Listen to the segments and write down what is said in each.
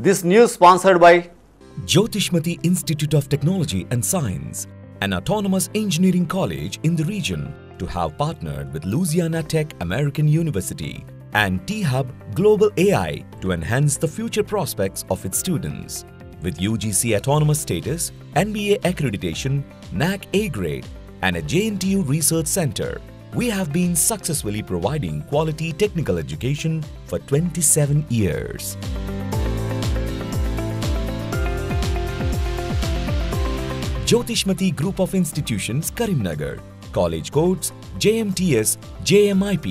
This news sponsored by Jyotishmati Institute of Technology and Science, an autonomous engineering college in the region, to have partnered with Louisiana Tech American University and T-Hub Global AI to enhance the future prospects of its students. With UGC autonomous status, NBA accreditation, NAC A grade, and a JNTU research center, we have been successfully providing quality technical education for 27 years. Jyotishmati Group of Institutions, Karimnagar. College codes JMTS, JMIP.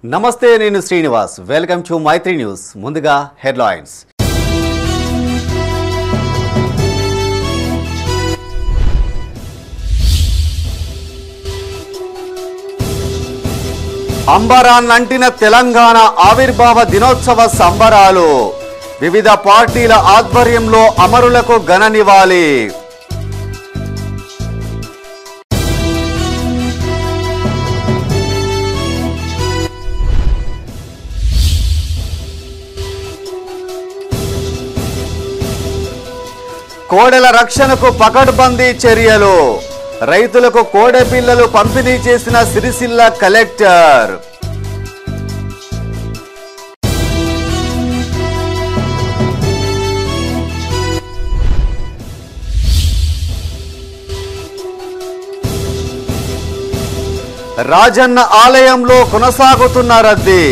నమస్తే, నేను Srinivas. Welcome to Maitri news. ముందుగా headlines. అంబరాన్నంటిన తెలంగాణ ఆవిర్భావ దినోత్సవ సంబరాలు. వివిధ పార్టీల ఆధ్వర్యంలో అమరులకు ఘన నివాళి. కోడెల రక్షణకు పకడ్బందీ చర్యలు. రైతులకు కోడె పిల్లలు పంపిణీ చేసిన సిరిసిల్ల కలెక్టర్. రాజన్న ఆలయంలో కొనసాగుతున్న రద్దీ.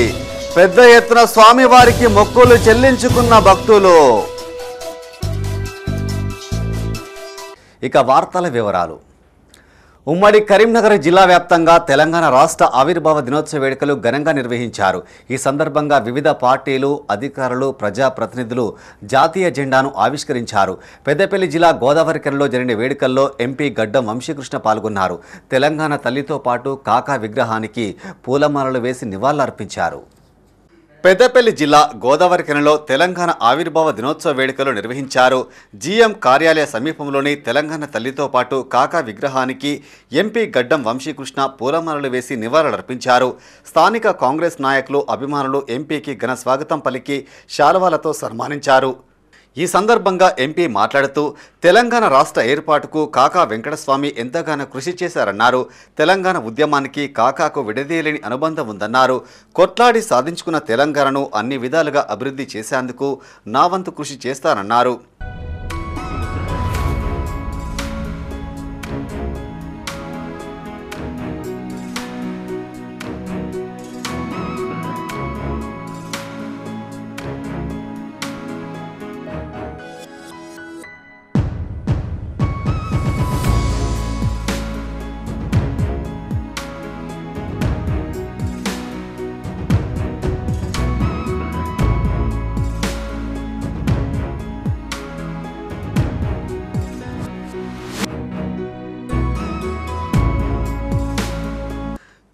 పెద్ద ఎత్తున స్వామివారికి మొక్కులు చెల్లించుకున్న భక్తులు. ఇక వార్తల వివరాలు. ఉమ్మడి కరీంనగర్ జిల్లా వ్యాప్తంగా తెలంగాణ రాష్ట్ర ఆవిర్భావ దినోత్సవ వేడుకలు ఘనంగా నిర్వహించారు. ఈ సందర్భంగా వివిధ పార్టీలు, అధికారులు, ప్రజాప్రతినిధులు జాతీయ జెండాను ఆవిష్కరించారు. పెద్దపల్లి జిల్లా గోదావరికరలో జరిగిన వేడుకల్లో ఎంపీ గడ్డం వంశీకృష్ణ పాల్గొన్నారు. తెలంగాణ తల్లితో పాటు కాకా విగ్రహానికి పూలమాలలు వేసి నివాళులర్పించారు. పెద్దపల్లి జిల్లా గోదావరికరలో తెలంగాణ ఆవిర్భావ దినోత్సవ వేడుకలు నిర్వహించారు. జీఎం కార్యాలయ సమీపంలోని తెలంగాణ తల్లితో పాటు కాకా విగ్రహానికి ఎంపీ గడ్డం వంశీకృష్ణ పూలమాలలు వేసి నివాళులర్పించారు. స్థానిక కాంగ్రెస్ నాయకులు, అభిమానులు ఎంపీకి ఘన స్వాగతం పలికి శాలువాలతో సన్మానించారు. ఈ సందర్భంగా ఎంపీ మాట్లాడుతూ తెలంగాణ రాష్ట్ర ఏర్పాటుకు కాకా వెంకటస్వామి ఎంతగానో కృషి చేశారన్నారు. తెలంగాణ ఉద్యమానికి కాకాకు విడదీయలేని అనుబంధం ఉందన్నారు. కొట్లాడి సాధించుకున్న తెలంగాణను అన్ని విధాలుగా అభివృద్ధి చేసేందుకు నా వంతు కృషి చేస్తానన్నారు.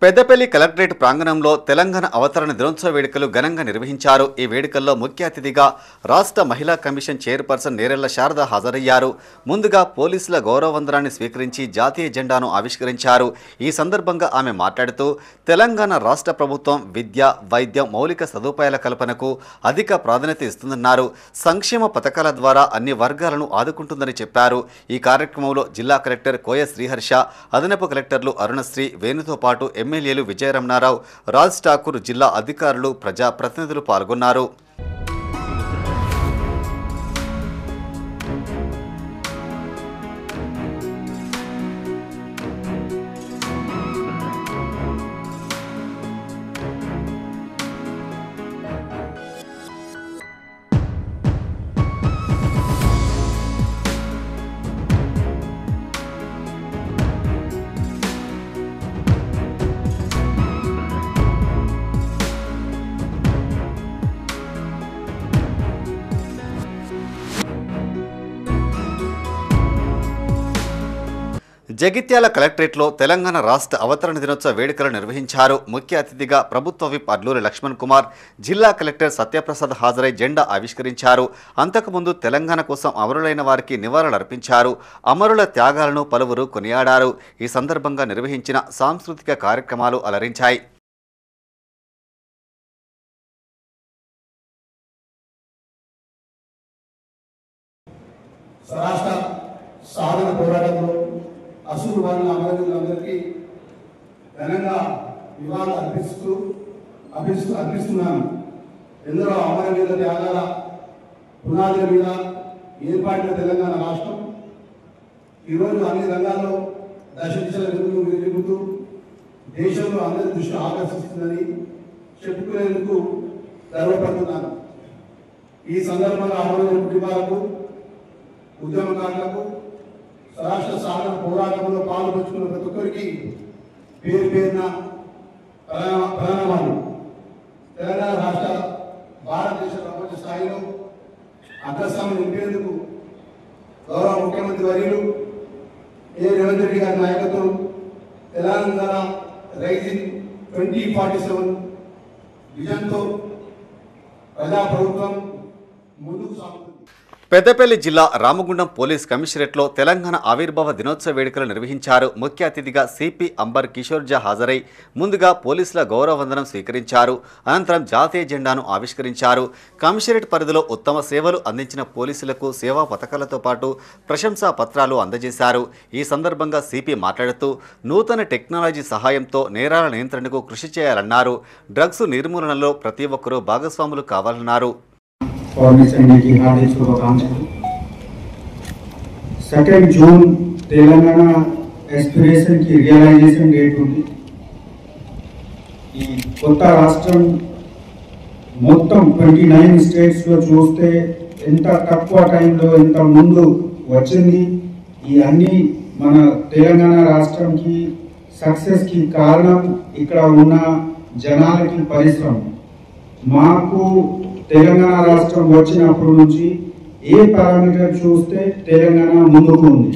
పెద్దపల్లి కలెక్టరేట్ ప్రాంగణంలో తెలంగాణ అవతరణ దినోత్సవ వేడుకలు ఘనంగా నిర్వహించారు. ఈ వేడుకల్లో ముఖ్య అతిథిగా రాష్ట్ర మహిళా కమిషన్ చైర్పర్సన్ నేరెళ్ల శారద హాజరయ్యారు. ముందుగా పోలీసుల గౌరవవందనాన్ని స్వీకరించి జాతీయ జెండాను ఆవిష్కరించారు. ఈ సందర్భంగా ఆమె మాట్లాడుతూ తెలంగాణ రాష్ట్ర ప్రభుత్వం విద్య, వైద్యం, మౌలిక సదుపాయాల కల్పనకు అధిక ప్రాధాన్యత ఇస్తుందన్నారు. సంక్షేమ పథకాల ద్వారా అన్ని వర్గాలను ఆదుకుంటుందని చెప్పారు. ఈ కార్యక్రమంలో జిల్లా కలెక్టర్ కోయ శ్రీహర్ష, అదనపు కలెక్టర్లు అరుణశ్రీ, వేణుతో పాటు ఎమ్మెల్యేలు విజయరమణారావు, రాజ్ ఠాకూర్, జిల్లా అధికారులు, ప్రజాప్రతినిధులు పాల్గొన్నారు. జగిత్యాల కలెక్టరేట్లో తెలంగాణ రాష్ట్ర అవతరణ దినోత్సవ వేడుకలు నిర్వహించారు. ముఖ్య అతిథిగా ప్రభుత్వ విప్ అడ్లూరి లక్ష్మణ్ కుమార్, జిల్లా కలెక్టర్ సత్యప్రసాద్ హాజరై జెండా ఆవిష్కరించారు. అంతకుముందు తెలంగాణ కోసం అమరులైన వారికి నివాళులర్పించారు. అమరుల త్యాగాలను పలువురు కొనియాడారు. ఈ సందర్భంగా నిర్వహించిన సాంస్కృతిక కార్యక్రమాలు అలరించాయి. సాధన పోరాటంలో అసలు వాళ్ళ అమరవీరులందరికీ ఘనంగా నివాళులు అర్పిస్తున్నాను. ఎందరో అమరవీరుల త్యాగాల పునాదుల మీద ఏర్పాటిన తెలంగాణ రాష్ట్రం ఈరోజు అన్ని రంగాల్లో దశ దిశల వెలుగుతూ దేశంలో అందరి దృష్టి ఆకర్షిస్తుందని చెప్పుకునేందుకు గర్వపడుతున్నాను. ఈ సందర్భంగా అమరవీరుల కుటుంబాలకు, ఉద్యమకారులకు, రాష్ట్ర సాధన పోరాటంలో పాల్పంచుకున్న ప్రతి ఒక్కరికి పేరు పేరున ప్రణామాలు. తెలంగాణ రాష్ట్ర భారతదేశ ప్రపంచ స్థాయిలో అగ్రస్థానం నింపేందుకు గౌరవ ముఖ్యమంత్రి వర్యులు రేవంత్ రెడ్డి గారి నాయకత్వం తెలంగాణ రైజింగ్ 2047 విజన్తో ప్రజాప్రభుత్వం ముందుకు సాగుతుంది. పెద్దపల్లి జిల్లా రామగుండం పోలీస్ కమిషనరేట్లో తెలంగాణ ఆవిర్భావ దినోత్సవ వేడుకలు నిర్వహించారు. ముఖ్య అతిథిగా సిపి అంబర్ కిషోర్ జా హాజరై ముందుగా పోలీసుల గౌరవ వందనం స్వీకరించారు. అనంతరం జాతీయ జెండాను ఆవిష్కరించారు. కమిషనరేట్ పరిధిలో ఉత్తమ సేవలు అందించిన పోలీసులకు సేవా పథకాలతో పాటు ప్రశంసా పత్రాలు అందజేశారు. ఈ సందర్భంగా సిపి మాట్లాడుతూ నూతన టెక్నాలజీ సహాయంతో నేరాల నియంత్రణకు కృషి చేయాలన్నారు. డ్రగ్స్ నిర్మూలనలో ప్రతి ఒక్కరూ భాగస్వాములు కావాలన్నారు. की हार्दिक शुभकामनाएं। 2 जून तेलंगाना एस्पिरेशन की रियलाइजेशन डेट ఉంది. ఈ కొత్త రాష్ట్రం మొత్తం 29 స్టేట్స్ లో చూస్తే ఎంత తక్కువ టైంలో ఎంత ముందు వచ్చింది. ఈ అన్ని మన తెలంగాణ రాష్ట్రంకి సక్సెస్ కి కారణం ఇక్కడ ఉన్న జనాలకి పరిశ్రమ. మాకు తెలంగాణ రాష్ట్రం వచ్చినప్పటి నుంచి ఏ పారామీటర్ చూస్తే తెలంగాణ ముందుకు ఉంది.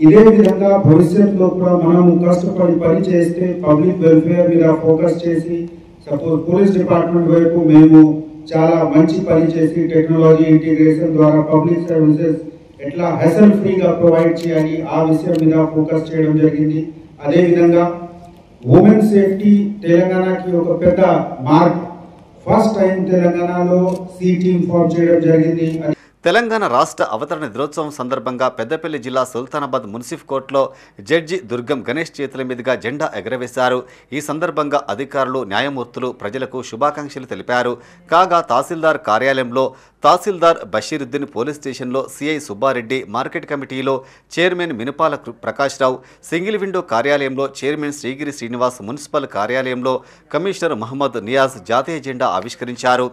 ఇదే విధంగా భవిష్యత్తులో కూడా మనము కష్టపడి పని చేస్తే పబ్లిక్ వెల్ఫేర్ మీద ఫోకస్ చేసి సపోజ్ పోలీస్ డిపార్ట్మెంట్ వైపు మేము చాలా మంచి పని చేసి టెక్నాలజీ ఇంటిగ్రేషన్ ద్వారా పబ్లిక్ సర్వీసెస్ ఎట్లా హెసల్ ఫ్రీగా ప్రొవైడ్ చేయాలి ఆ విషయం మీద ఫోకస్ చేయడం జరిగింది. అదేవిధంగా ఉమెన్ సేఫ్టీ తెలంగాణకి ఒక పెద్ద మార్క్. ఫస్ట్ టైం తెలంగాణలో సి టీమ్ ఫామ్ చేయడం జరిగింది. తెలంగాణ రాష్ట్ర అవతరణ దినోత్సవం సందర్భంగా పెద్దపల్లి జిల్లా సుల్తానాబాద్ మున్సిఫ్ కోర్టులో జడ్జి దుర్గం గణేష్ చేతుల మీదుగా జెండా ఎగరవేశారు. ఈ సందర్భంగా అధికారులు, న్యాయమూర్తులు ప్రజలకు శుభాకాంక్షలు తెలిపారు. కాగా తహసీల్దార్ కార్యాలయంలో తహసీల్దార్ బషీరుద్దీన్, పోలీస్ స్టేషన్లో సిఐ సుబ్బారెడ్డి, మార్కెట్ కమిటీలో chairman Minupala Prakash Rao, single window కార్యాలయంలో చైర్మన్ శ్రీగిరి శ్రీనివాస్, మున్సిపల్ కార్యాలయంలో కమిషనర్ మహమ్మద్ నియాజ్ జాతీయ జెండా ఆవిష్కరించారు.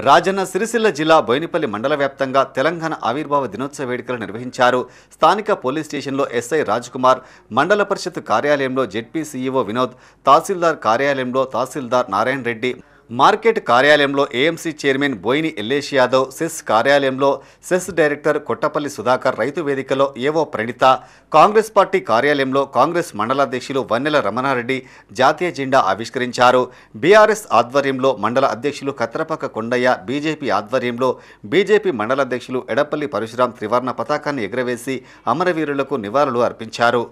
రాజన్న సిరిసిల్ల జిల్లా బోయినపల్లి మండల వ్యాప్తంగా తెలంగాణ ఆవిర్భావ దినోత్సవ వేడుకలు నిర్వహించారు. స్థానిక పోలీస్ స్టేషన్లో ఎస్ఐ రాజ్కుమార్, మండల పరిషత్ కార్యాలయంలో జెడ్పీ సీఈఓ వినోద్, తహసీల్దార్ కార్యాలయంలో తహసీల్దార్ నారాయణ రెడ్డి, మార్కెట్ కార్యాలయంలో AMC chairman Boini Ellesh Yadav, cess కార్యాలయంలో సెస్ డైరెక్టర్ కొట్టపల్లి సుధాకర్, రైతు వేదికలో ఏవో ప్రణిత, కాంగ్రెస్ పార్టీ కార్యాలయంలో కాంగ్రెస్ మండలాధ్యక్షులు వన్నెల రమణారెడ్డి జాతీయ జెండా ఆవిష్కరించారు. బీఆర్ఎస్ ఆధ్వర్యంలో మండల అధ్యక్షులు కత్రపక్క కొండయ్య, బీజేపీ ఆధ్వర్యంలో బీజేపీ మండలాధ్యక్షులు ఎడపల్లి పరశురాం త్రివర్ణ పతాకాన్ని ఎగురవేసి అమరవీరులకు నివాళులు అర్పించారు.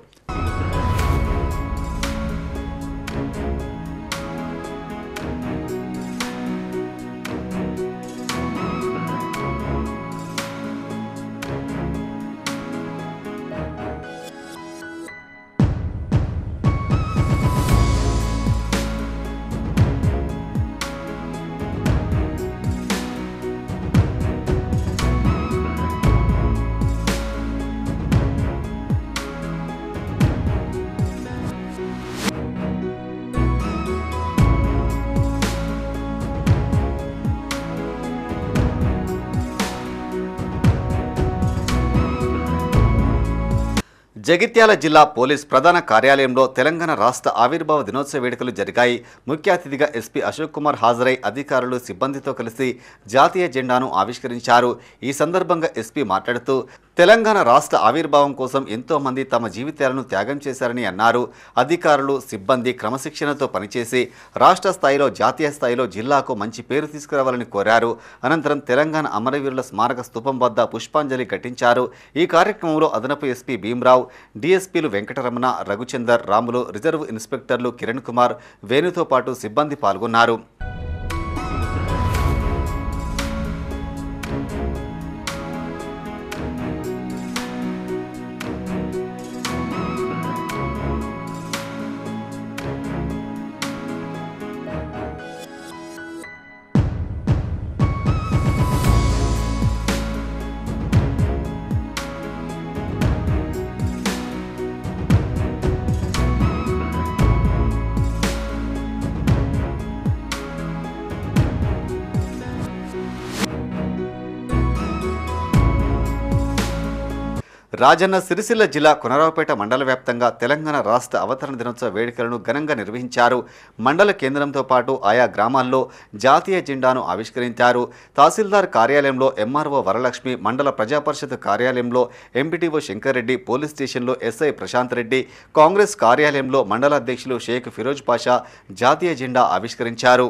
జగిత్యాల జిల్లా పోలీస్ ప్రధాన కార్యాలయంలో తెలంగాణ రాష్ట్ర ఆవిర్భావ దినోత్సవ వేడుకలు జరిగాయి. ముఖ్య అతిథిగా ఎస్పీ అశోక్ కుమార్ హాజరై అధికారులు సిబ్బందితో కలిసి జాతీయ జెండాను ఆవిష్కరించారు. ఈ సందర్భంగా ఎస్పీ మాట్లాడుతూ తెలంగాణ రాష్ట్ర ఆవిర్భావం కోసం ఎంతో మంది తమ జీవితాలను త్యాగం చేశారని అన్నారు. అధికారులు సిబ్బంది క్రమశిక్షణతో పనిచేసి రాష్ట్ర స్థాయిలో జాతీయ స్థాయిలో జిల్లాకు మంచి పేరు తీసుకురావాలని కోరారు. అనంతరం తెలంగాణ అమరవీరుల స్మారక స్థూపం వద్ద పుష్పాంజలి ఘటించారు. ఈ కార్యక్రమంలో అదనపు ఎస్పీ భీమరావు, డీఎస్పీలు వెంకటరమణ, రఘుచందర్, రాములు, రిజర్వ్ ఇన్స్పెక్టర్లు కిరణ్ కుమార్, వేణుతో పాటు సిబ్బంది పాల్గొన్నారు. రాజన్న సిరిసిల్ల జిల్లా కొనరావుపేట మండల వ్యాప్తంగా తెలంగాణ రాష్ట్ర అవతరణ దినోత్సవ వేడుకలను ఘనంగా నిర్వహించారు. మండల కేంద్రంతో పాటు ఆయా గ్రామాల్లో జాతీయ జెండాను ఆవిష్కరించారు. తహసీల్దార్ కార్యాలయంలో ఎంఆర్ఓ వరలక్ష్మి, మండల ప్రజాపరిషత్ కార్యాలయంలో ఎంపీటీఓ శంకర్ రెడ్డి, పోలీస్ స్టేషన్లో ఎస్ఐ ప్రశాంత్ రెడ్డి, కాంగ్రెస్ కార్యాలయంలో మండల అధ్యక్షులు షేక్ ఫిరోజ్ పాషా జాతీయ జెండా ఆవిష్కరించారు.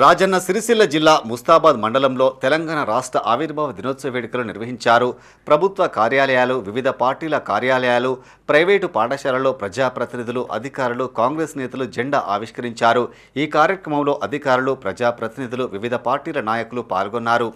రాజన్న సిరిసిల్ల జిల్లా ముస్తాబాద్ మండలంలో తెలంగాణ రాష్ట్ర ఆవిర్భావ దినోత్సవ వేడుకలు నిర్వహించారు. ప్రభుత్వ కార్యాలయాలు, వివిధ పార్టీల కార్యాలయాలు, ప్రైవేటు పాఠశాలల్లో ప్రజాప్రతినిధులు, అధికారులు, కాంగ్రెస్ నేతలు జెండా ఆవిష్కరించారు. ఈ కార్యక్రమంలో అధికారులు, ప్రజాప్రతినిధులు, వివిధ పార్టీల నాయకులు పాల్గొన్నారు.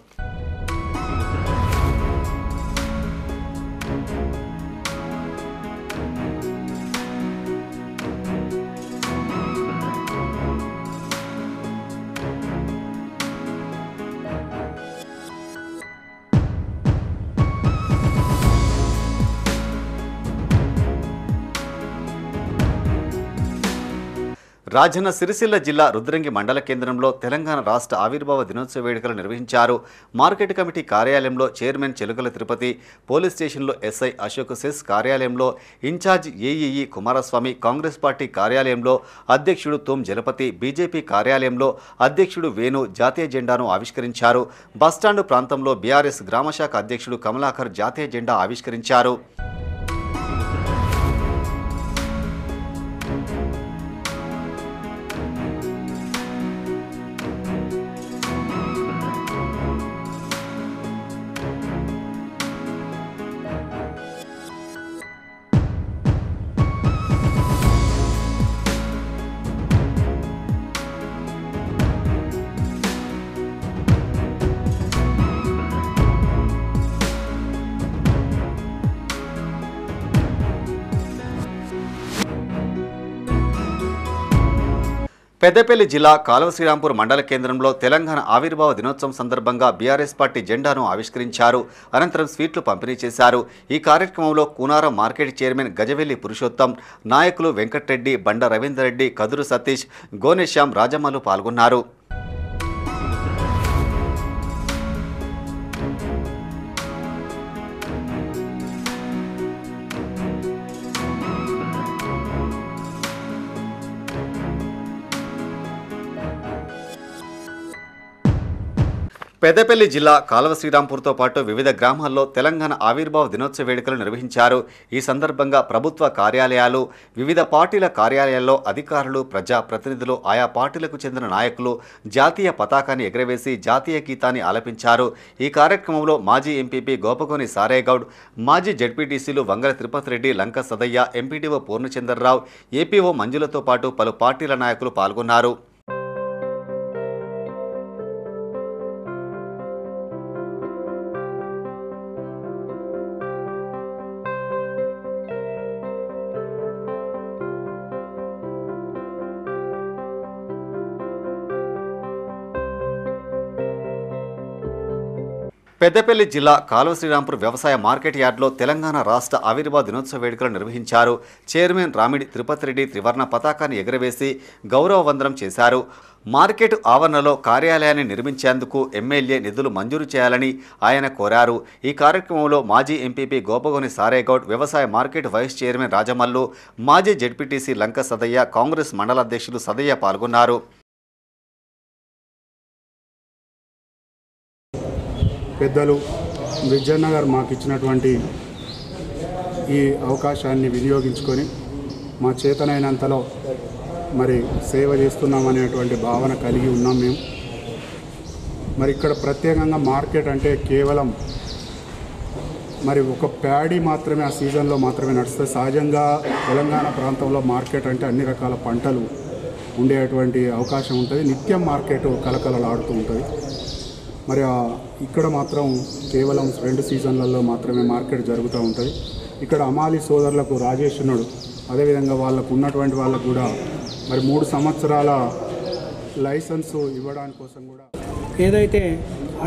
రాజన్న సిరిసిల్ల జిల్లా రుద్రంగి మండల కేంద్రంలో తెలంగాణ రాష్ట్ర ఆవిర్భావ దినోత్సవ వేడుకలు నిర్వహించారు. మార్కెట్ కమిటీ కార్యాలయంలో చైర్మన్ చెలుకల తిరుపతి, పోలీస్ స్టేషన్లో ఎస్ఐ అశోక్, సెస్ కార్యాలయంలో in charge AEE Kumaraswamy, Congress party కార్యాలయంలో అధ్యక్షుడు తుమ్ జలపతి, బీజేపీ కార్యాలయంలో అధ్యక్షుడు వేణు జాతీయ జెండాను ఆవిష్కరించారు. బస్టాండు ప్రాంతంలో బీఆర్ఎస్ గ్రామశాఖ అధ్యక్షుడు కమలాకర్ జాతీయ జెండా ఆవిష్కరించారు. పెద్దపల్లి జిల్లా కాలువ శ్రీరాంపూర్ మండల కేంద్రంలో తెలంగాణ ఆవిర్భావ దినోత్సవం సందర్భంగా బీఆర్ఎస్ పార్టీ జెండాను ఆవిష్కరించారు. అనంతరం స్వీట్లు పంపిణీ చేశారు. ఈ కార్యక్రమంలో కూనారం మార్కెట్ చైర్మన్ గజవెల్లి పురుషోత్తం, నాయకులు వెంకట్రెడ్డి, బండ రవీందర్ రెడ్డి, కదురు సతీష్, గోనేశ్యాం, రాజమ్మలు పాల్గొన్నారు. పెద్దపల్లి జిల్లా కాలువ శ్రీరాంపూర్తో పాటు వివిధ గ్రామాల్లో తెలంగాణ ఆవిర్భావ దినోత్సవ వేడుకలు నిర్వహించారు. ఈ సందర్భంగా ప్రభుత్వ కార్యాలయాలు, వివిధ పార్టీల కార్యాలయాల్లో అధికారులు, ప్రజాప్రతినిధులు, ఆయా పార్టీలకు చెందిన నాయకులు జాతీయ పతాకాన్ని ఎగురవేసి జాతీయ గీతాన్ని ఆలపించారు. ఈ కార్యక్రమంలో మాజీ ఎంపీపీ గోపగోని సారేగౌడ్, మాజీ జడ్పీటీసీలు వంగల తిరుపతి రెడ్డి, లంక సదయ్య, ఎంపీటీఓ పూర్ణచంద్రరావు, ఏపీఓ మంజులతో పాటు పలు పార్టీల నాయకులు పాల్గొన్నారు. పెద్దపల్లి జిల్లా కాలువ శ్రీరాంపూర్ వ్యవసాయ మార్కెట్ యార్డ్లో తెలంగాణ రాష్ట్ర ఆవిర్భావ దినోత్సవ వేడుకలు నిర్వహించారు. చైర్మన్ రామిడి తిరుపతి రెడ్డి త్రివర్ణ పతాకాన్ని ఎగురవేసి గౌరవ వందనం చేశారు. మార్కెట్ ఆవరణలో కార్యాలయాన్ని నిర్మించేందుకు ఎమ్మెల్యే నిధులు మంజూరు చేయాలని ఆయన కోరారు. ఈ కార్యక్రమంలో మాజీ ఎంపీపీ గోపగోని సారేగౌడ్, వ్యవసాయ మార్కెట్ వైస్ చైర్మన్ రాజమల్లు, మాజీ జెడ్పీటీసీ లంక సదయ్య, కాంగ్రెస్ మండల అధ్యక్షులు సదయ్య పాల్గొన్నారు. పెద్దలు విజయన్న గారు మాకు ఇచ్చినటువంటి ఈ అవకాశాన్ని వినియోగించుకొని మా చేతనైనంతలో మరి సేవ చేస్తున్నామనేటువంటి భావన కలిగి ఉన్నాం మేము. మరి ఇక్కడ ప్రత్యేకంగా మార్కెట్ అంటే కేవలం మరి ఒక ప్యాడీ మాత్రమే ఆ సీజన్లో మాత్రమే నడుస్తుంది. సహజంగా తెలంగాణ ప్రాంతంలో మార్కెట్ అంటే అన్ని రకాల పంటలు ఉండేటువంటి అవకాశం ఉంటుంది. నిత్యం మార్కెట్ కలకలలాడుతూ ఉంటుంది. మరి ఇక్కడ మాత్రం కేవలం 2 సీజన్లలో మాత్రమే మార్కెట్ జరుగుతూ ఉంటుంది. ఇక్కడ అమాలి సోదరులకు రాజేషునుడు, అదేవిధంగా వాళ్ళకు ఉన్నటువంటి వాళ్ళకు కూడా మరి 3 సంవత్సరాల లైసెన్సు ఇవ్వడానికి కోసం కూడా ఏదైతే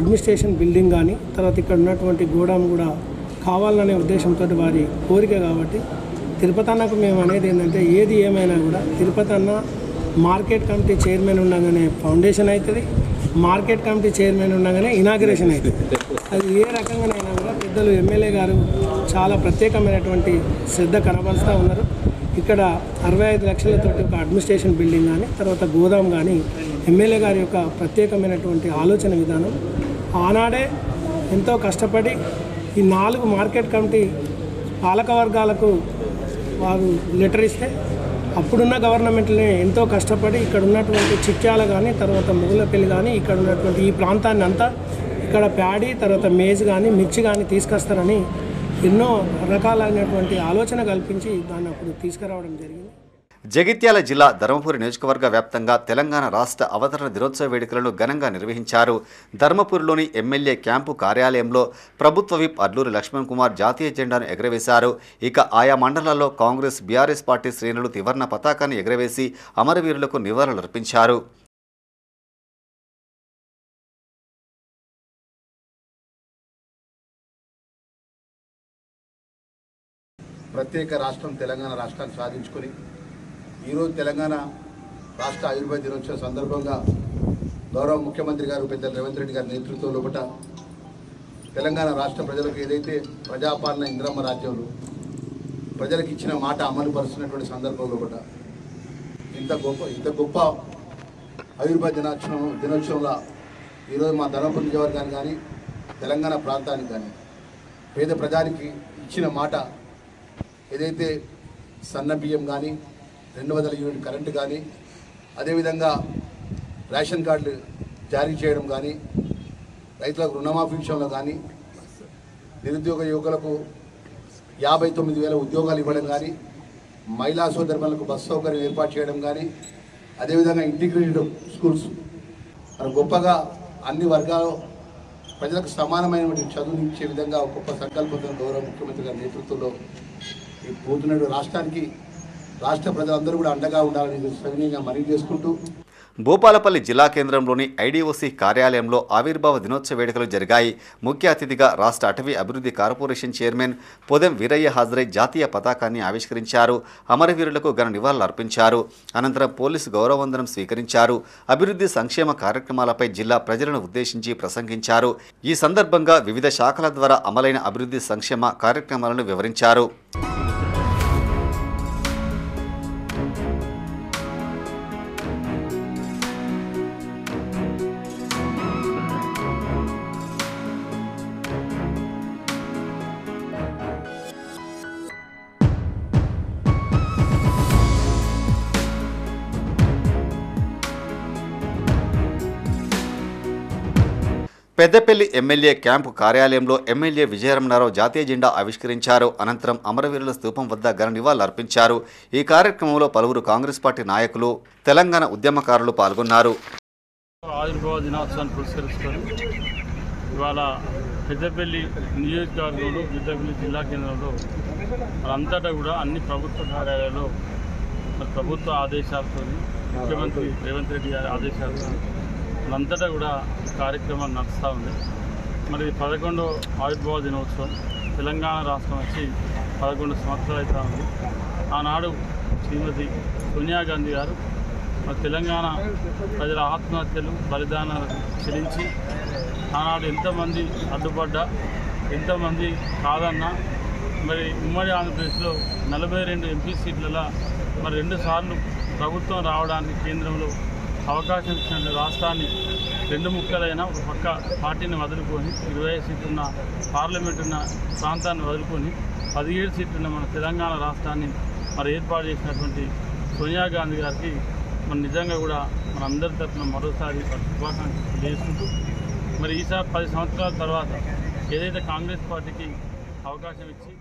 అడ్మినిస్ట్రేషన్ బిల్డింగ్ కానీ తర్వాత ఇక్కడ ఉన్నటువంటి గోడాం కూడా కావాలనే ఉద్దేశంతో వారి కోరిక కాబట్టి తిరుపతి అన్నకు మేము అనేది ఏంటంటే ఏది ఏమైనా కూడా తిరుపతి అన్న మార్కెట్ కమిటీ చైర్మన్ ఉండగానే ఫౌండేషన్ అవుతుంది, మార్కెట్ కమిటీ చైర్మన్ ఉండగానే ఇనాగ్రేషన్ అవుతుంది. అది ఏ రకంగానైనా కూడా పెద్దలు ఎమ్మెల్యే గారు చాలా ప్రత్యేకమైనటువంటి శ్రద్ధ కనబరుస్తూ ఉన్నారు. ఇక్కడ 65 లక్షలతోటి ఒక అడ్మినిస్ట్రేషన్ బిల్డింగ్ కానీ తర్వాత గోదాం కానీ ఎమ్మెల్యే గారి యొక్క ప్రత్యేకమైనటువంటి ఆలోచన విధానం. ఆనాడే ఎంతో కష్టపడి ఈ 4 మార్కెట్ కమిటీ పాలక వర్గాలకు వారు లెటర్ ఇస్తే అప్పుడున్న గవర్నమెంట్ని ఎంతో కష్టపడి ఇక్కడ ఉన్నటువంటి చిట్యాల కానీ తర్వాత ముగులపల్లి కానీ ఇక్కడ ఉన్నటువంటి ఈ ప్రాంతాన్ని అంతా ఇక్కడ ప్యాడీ తర్వాత మేజ్ కానీ మిర్చి కానీ తీసుకొస్తారని ఎన్నో రకాలైనటువంటి ఆలోచన కల్పించి దాన్ని అప్పుడు తీసుకురావడం జరిగింది. జగిత్యాల జిల్లా ధర్మపురి నియోజకవర్గ వ్యాప్తంగా తెలంగాణ రాష్ట్ర అవతరణ దినోత్సవ వేడుకలను ఘనంగా నిర్వహించారు. ధర్మపురిలోని ఎమ్మెల్యే క్యాంపు కార్యాలయంలో ప్రభుత్వ విప్ అడ్లూరి లక్ష్మణ్ కుమార్ జాతీయ జెండాను ఎగరవేశారు. ఇక ఆయా మండలాల్లో కాంగ్రెస్, బీఆర్ఎస్ పార్టీ శ్రేణులు త్రివర్ణ పతాకాన్ని ఎగరవేసి అమరవీరులకు నివాళులర్పించారు. ప్రత్యేక రాష్ట్రం తెలంగాణ రాష్ట్రాన్ని సాధించుకొని ఈరోజు తెలంగాణ రాష్ట్ర ఆవిర్భావ దినోత్సవం సందర్భంగా గౌరవ ముఖ్యమంత్రి గారు పెద్దలు రేవంత్ రెడ్డి గారి నేతృత్వంలో తెలంగాణ రాష్ట్ర ప్రజలకు ఏదైతే ప్రజాపాలన ఇందిరమ్మ రాజ్యంలో ప్రజలకు ఇచ్చిన మాట అమలు పరుస్తున్నటువంటి సందర్భంలో ఇంత గొప్ప ఆవిర్భావ దినోత్సవంలో ఈరోజు మా ధర్మపురి నియోజకవర్గాన్ని కానీ తెలంగాణ ప్రాంతానికి కానీ పేద ప్రజానికి ఇచ్చిన మాట ఏదైతే సన్న బియ్యం కానీ 200 యూనిట్ కరెంటు కానీ అదేవిధంగా రేషన్ కార్డులు జారీ చేయడం కానీ రైతులకు రుణమాఫీ విషయంలో కానీ నిరుద్యోగ యువకులకు 59,000 ఉద్యోగాలు ఇవ్వడం కానీ మహిళా సోదరులకు బస్సు సౌకర్యం ఏర్పాటు చేయడం కానీ అదేవిధంగా ఇంటిగ్రేటెడ్ స్కూల్స్ గొప్పగా అన్ని వర్గాలు ప్రజలకు సమానమైనటువంటి చదువునిచ్చే విధంగా గొప్ప సంకల్పంతో గౌరవ ముఖ్యమంత్రి గారి నేతృత్వంలో పోతున్న రాష్ట్రానికి రాష్ట్ర ప్రజలందరూ కూడా అండగా ఉండాలని సవినీయంగా మనవి చేసుకుంటూ భూపాలపల్లి జిల్లా కేంద్రంలోని ఐడీఓసీ కార్యాలయంలో ఆవిర్భావ దినోత్సవ వేడుకలు జరిగాయి. ముఖ్య అతిథిగా రాష్ట్ర అటవీ అభివృద్ధి కార్పొరేషన్ చైర్మన్ పొదెం వీరయ్య హాజరై జాతీయ పతాకాన్ని ఆవిష్కరించారు. అమరవీరులకు ఘన నివాళులర్పించారు. అనంతరం పోలీసు గౌరవవందనం స్వీకరించారు. అభివృద్ధి సంక్షేమ కార్యక్రమాలపై జిల్లా ప్రజలను ఉద్దేశించి ప్రసంగించారు. ఈ సందర్భంగా వివిధ శాఖల ద్వారా అమలైన అభివృద్ధి సంక్షేమ కార్యక్రమాలను వివరించారు. పెద్దపల్లి ఎమ్మెల్యే క్యాంపు కార్యాలయంలో ఎమ్మెల్యే విజయరమణారావు జాతీయ జెండా ఆవిష్కరించారు. అనంతరం అమరవీరుల స్తూపం వద్ద ఘన నివాళులర్పించారు. ఈ కార్యక్రమంలో పలువురు కాంగ్రెస్ పార్టీ నాయకులు, తెలంగాణ ఉద్యమకారులు పాల్గొన్నారు. ఆవిర్భావ దినోత్సవాన్ని పురస్కరించుకొని ఇవాళ పెద్దపల్లి నియోజకవర్గంలో పెద్దపల్లి జిల్లా కేంద్రంలో అంతటా కూడా అన్ని ప్రభుత్వ కార్యాలయాల్లో ప్రభుత్వ ఆదేశాలతో ముఖ్యమంత్రి రేవంత్ రెడ్డి గారి ఆదేశాలతో అంతటా కూడా కార్యక్రమాలు నడుస్తూ ఉంది. మరి 11వ ఆవిర్భావ దినోత్సవం తెలంగాణ రాష్ట్రం వచ్చి 11 సంవత్సరాలు అవుతా ఉంది. ఆనాడు శ్రీమతి సోనియా గాంధీ గారు మరి తెలంగాణ ప్రజల ఆత్మహత్యలు బలిదానాలు చెల్లించి ఆనాడు ఎంతమంది అడ్డుపడ్డా ఎంతమంది కాదన్నా మరి ఉమ్మడి ఆంధ్రప్రదేశ్లో 42 ఎంపీ సీట్లలో మరి 2 సార్లు ప్రభుత్వం రావడానికి కేంద్రంలో అవకాశం ఇచ్చిన రాష్ట్రాన్ని 2 ముక్కలైనా ఒక పక్క పార్టీని వదులుకొని 25 సీట్లున్న పార్లమెంట్ ఉన్న ప్రాంతాన్ని వదులుకొని 17 సీట్లున్న మన తెలంగాణ రాష్ట్రాన్ని మరి ఏర్పాటు చేసినటువంటి సోనియా గాంధీ గారికి మరి నిజంగా కూడా మన అందరి తరఫున మరోసారి శుభాకాంక్షలు చేసుకుంటూ మరి ఈసారి 10 సంవత్సరాల తర్వాత ఏదైతే కాంగ్రెస్ పార్టీకి అవకాశం ఇచ్చి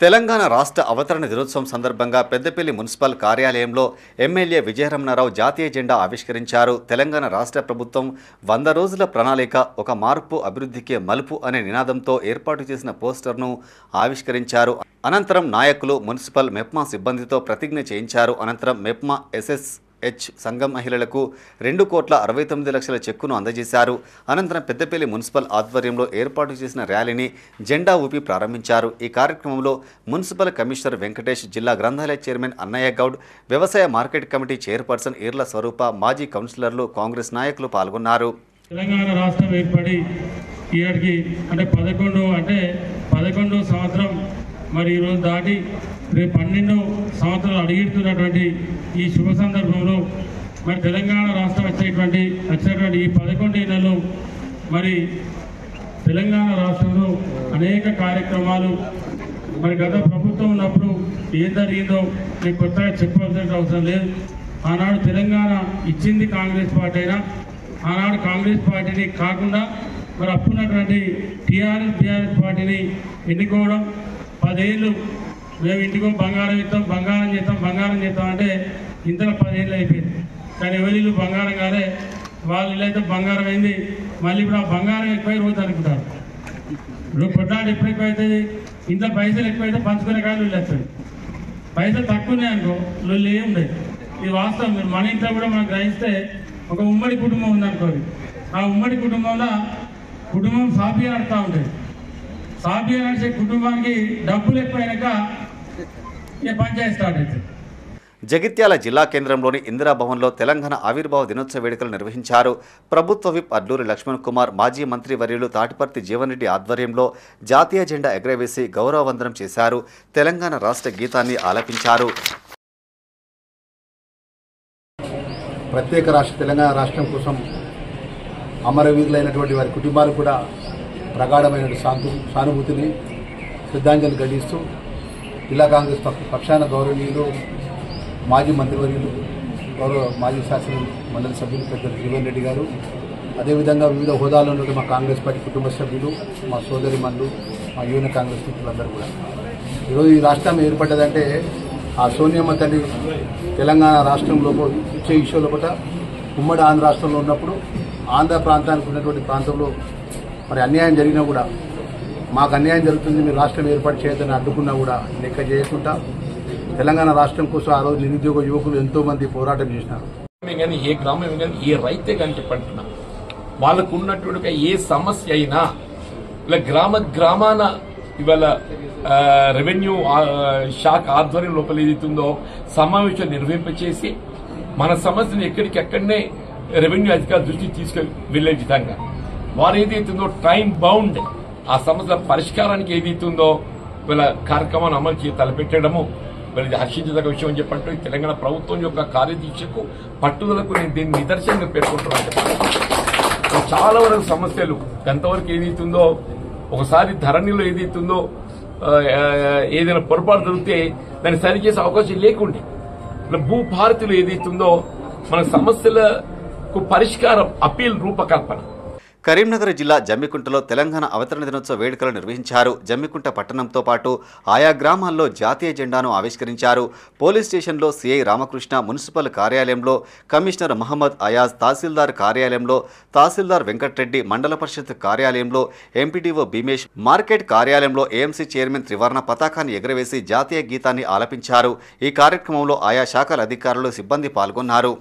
తెలంగాణ రాష్ట్ర అవతరణ దినోత్సవం సందర్భంగా పెద్దపల్లి మున్సిపల్ కార్యాలయంలో ఎమ్మెల్యే విజయరమణారావు జాతీయ జెండా ఆవిష్కరించారు. తెలంగాణ రాష్ట్ర ప్రభుత్వం 100 రోజుల ప్రణాళిక ఒక మార్పు అభివృద్ధికి మలుపు అనే నినాదంతో ఏర్పాటు చేసిన పోస్టర్ను ఆవిష్కరించారు. అనంతరం నాయకులు మున్సిపల్ మెప్మా సిబ్బందితో ప్రతిజ్ఞ చేయించారు. అనంతరం మెప్మా SSH సంఘం మహిళలకు 2,69,00,000 చెక్కును అందజేశారు. అనంతరం పెద్దపల్లి మున్సిపల్ ఆధ్వర్యంలో ఏర్పాటు చేసిన ర్యాలీని జెండా ఊపి ప్రారంభించారు. ఈ కార్యక్రమంలో మున్సిపల్ కమిషనర్ వెంకటేష్, జిల్లా గ్రంథాలయ చైర్మన్ అన్నయ్య గౌడ్, వ్యవసాయ మార్కెట్ కమిటీ చైర్పర్సన్ ఈర్ల స్వరూప, మాజీ కౌన్సిలర్లు, కాంగ్రెస్ నాయకులు పాల్గొన్నారు. తెలంగాణ రాష్ట్రం ఏర్పడి ఈనాటికి అంటే 11వ సంవత్సరం మరి ఈరోజు దాటి రేపు 12 సంవత్సరాలు అడిగిస్తున్నటువంటి ఈ శుభ సందర్భంలో మరి తెలంగాణ రాష్ట్రం వచ్చినటువంటి ఈ 11 ఏళ్లలో మరి తెలంగాణ రాష్ట్రంలో అనేక కార్యక్రమాలు మరి గత ప్రభుత్వం ఉన్నప్పుడు ఏం జరిగిందో మీకు కొత్తగా చెప్పవలసిన అవసరం లేదు. ఆనాడు తెలంగాణ ఇచ్చింది కాంగ్రెస్ పార్టీ అయినా ఆనాడు కాంగ్రెస్ పార్టీని కాకుండా మరి అప్పున్నటువంటి టీఆర్ఎస్ పార్టీని ఎన్నుకోవడం 10 ఏళ్ళు మేము ఇంటికో బంగారం ఇస్తాం బంగారం చేస్తాం అంటే ఇంతలో 10 ఏళ్ళు అయిపోయింది. కానీ ఎవరిల్లు బంగారం కాదే, వాళ్ళు ఇల్లైతే బంగారం అయింది. మళ్ళీ ఇప్పుడు ఆ బంగారం ఎక్కువై రోజు అనుకుంటారు. ఇప్పుడు కొట్లాడు ఎప్పుడు ఎక్కువ అవుతుంది, ఇంట్లో పైసలు ఎక్కువైతే పంచుకునే కాదు వీళ్ళు వస్తుంది. పైసలు తక్కువ ఉన్నాయి అనుకో వీళ్ళు ఏం ఉండదు. ఇది వాస్తవం. మీరు మన ఇంట్లో కూడా మనం గ్రహిస్తే ఒక ఉమ్మడి కుటుంబం ఉందనుకోండి, ఆ ఉమ్మడి కుటుంబంలో కుటుంబం సాఫీగా నడుస్తూ ఉంటుంది. సాఫీగా నడిచే కుటుంబానికి డబ్బులు ఎక్కువైనాక పంచాయతీ స్టార్ట్ అవుతుంది. జగిత్యాల జిల్లా కేంద్రంలోని ఇందిరాభవన్లో తెలంగాణ ఆవిర్భావ దినోత్సవ వేడుకలు నిర్వహించారు. ప్రభుత్వ విప్ అడ్లూరి లక్ష్మణ్ కుమార్, మాజీ మంత్రి వర్యులు తాటిపర్తి జీవన్ రెడ్డి ఆధ్వర్యంలో జాతీయ జెండా ఎగరవేసి గౌరవవందనం చేశారు. తెలంగాణ రాష్ట్ర గీతాన్ని ఆలపించారు. ప్రత్యేక రాష్ట్ర తెలంగాణ రాష్ట్రం కోసం అమరవీరులైనటువంటి వారి కుటుంబాలకు కూడా ప్రగాఢమైన సానుభూతిని శ్రద్ధాంజలి ఘటిస్తూ జిల్లా కాంగ్రెస్ పక్షాన గౌరవనీయులు మాజీ మంత్రివర్యులు మాజీ శాసన మండలి సభ్యులు పెద్దలు జీవన్ రెడ్డి గారు, అదేవిధంగా వివిధ హోదాలో ఉన్న మా కాంగ్రెస్ పార్టీ కుటుంబ సభ్యులు, మా సోదరిమణులు, మా యువన కాంగ్రెస్ మిత్రులందరూ కూడా ఈరోజు ఈ రాష్ట్రం ఏర్పడ్డదంటే ఆ సోనియమ్మ తల్లి తెలంగాణ రాష్ట్రంలో ఇచ్చే ఇష్యూలో కూడా ఉమ్మడి ఆంధ్ర రాష్ట్రంలో ఉన్నప్పుడు ఆంధ్ర ప్రాంతానికి ఉన్నటువంటి ప్రాంతంలో మరి అన్యాయం జరిగినా కూడా మాకు అన్యాయం జరుగుతుంది, మీరు రాష్ట్రం ఏర్పాటు చేయొద్దని అడ్డుకున్నా కూడా లెక్క చేయకుండా తెలంగాణ రాష్ట్రం కోసం ఆ రోజు నిరుద్యోగ యువకులు ఎంతో మంది పోరాటం చేసినారు. కానీ ఏ గ్రామం కానీ ఏ రైతే కానీ చెప్పంటున్నా వాళ్ళకు ఉన్నటువంటి ఏ సమస్య అయినా ఇలా గ్రామాన ఇవాళ రెవెన్యూ శాఖ ఆధ్వర్యం లోపల ఏదైతుందో సమావేశం నిర్వహింపచేసి మన సమస్యను ఎక్కడికెక్కడనే రెవెన్యూ అధికారుల దృష్టికి తీసుకెళ్లి వెళ్లే విధంగా వారు ఏదైతుందో టైం బౌండ్ ఆ సమస్య పరిష్కారానికి ఏదైతుందో వీళ్ళ కార్యక్రమాన్ని అమలు చేసి తలపెట్టడము వీళ్ళది హర్షించదగ్గ విషయం అని చెప్పంటూ తెలంగాణ ప్రభుత్వం యొక్క కార్యదీక్షకు పట్టుదలకు నేను దీన్ని నిదర్శనంగా పేర్కొంటున్నాను. చాలా వరకు సమస్యలు ఎంతవరకు ఏదైతుందో ఒకసారి ధరణిలో ఏదైతుందో ఏదైనా పొరపాటు జరిగితే దాన్ని సరిచేసే అవకాశం లేకుండే భూభారతిలో ఏదైతుందో మన సమస్యలకు పరిష్కారం అప్పీల్ రూపకల్పన. కరీంనగర్ జిల్లా జమ్మికుంటలో తెలంగాణ అవతరణ దినోత్సవ వేడుకలు నిర్వహించారు. జమ్మికుంట పట్టణంతో పాటు ఆయా గ్రామాల్లో జాతీయ జెండాను ఆవిష్కరించారు. పోలీస్ స్టేషన్లో సిఐ రామకృష్ణ, మున్సిపల్ కార్యాలయంలో కమిషనర్ మహమ్మద్ అయాజ్, తహసీల్దార్ కార్యాలయంలో తహసీల్దార్ వెంకట్రెడ్డి, మండల పరిషత్ కార్యాలయంలో ఎంపీడీఓ భీమేష్, మార్కెట్ కార్యాలయంలో ఏఎంసీ చైర్మన్ త్రివర్ణ పతాకాన్ని ఎగురవేసి జాతీయ గీతాన్ని ఆలపించారు. ఈ కార్యక్రమంలో ఆయా శాఖల అధికారులు, సిబ్బంది పాల్గొన్నారు.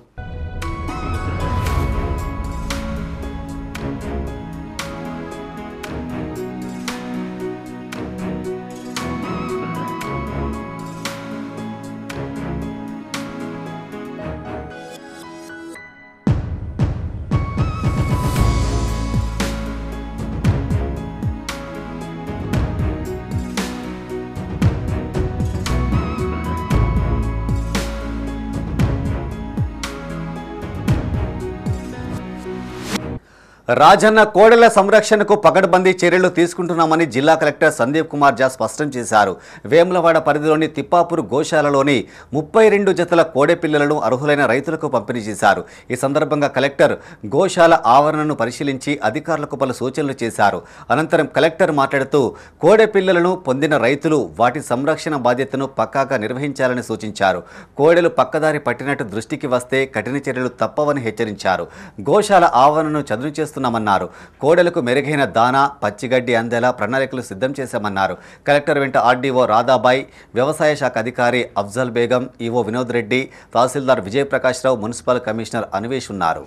రాజన్న కోడెల సంరక్షణకు పకడ్బందీ చర్యలు తీసుకుంటున్నామని జిల్లా కలెక్టర్ సందీప్ కుమార్ ఝా స్పష్టం చేశారు. వేములవాడ పరిధిలోని తిప్పాపూర్ గోశాలలోని 32 జతల కోడె పిల్లలను అర్హులైన రైతులకు పంపిణీ చేశారు. ఈ సందర్భంగా కలెక్టర్ గోశాల ఆవరణను పరిశీలించి అధికారులకు పలు సూచనలు చేశారు. అనంతరం కలెక్టర్ మాట్లాడుతూ కోడె పిల్లలను పొందిన రైతులు వాటి సంరక్షణ బాధ్యతను పక్కాగా నిర్వహించాలని సూచించారు. కోడెలు పక్కదారి పట్టినట్టు దృష్టికి వస్తే కఠిన చర్యలు తప్పవని హెచ్చరించారు. గోశాల ఆవరణను చదును చేస్తున్నామన్నారు. కోడెలకు మెరుగైన దానా పచ్చిగడ్డి అందేలా ప్రణాళికలు సిద్ధం చేశామన్నారు. కలెక్టర్ వెంట ఆర్డీఓ రాధాబాయ్, వ్యవసాయ శాఖ అధికారి అఫ్జల్ బేగం, ఈవో వినోద్ రెడ్డి, తహసీల్దార్ విజయప్రకాష్ రావు, మున్సిపల్ కమిషనర్ అన్వేష్ ఉన్నారు.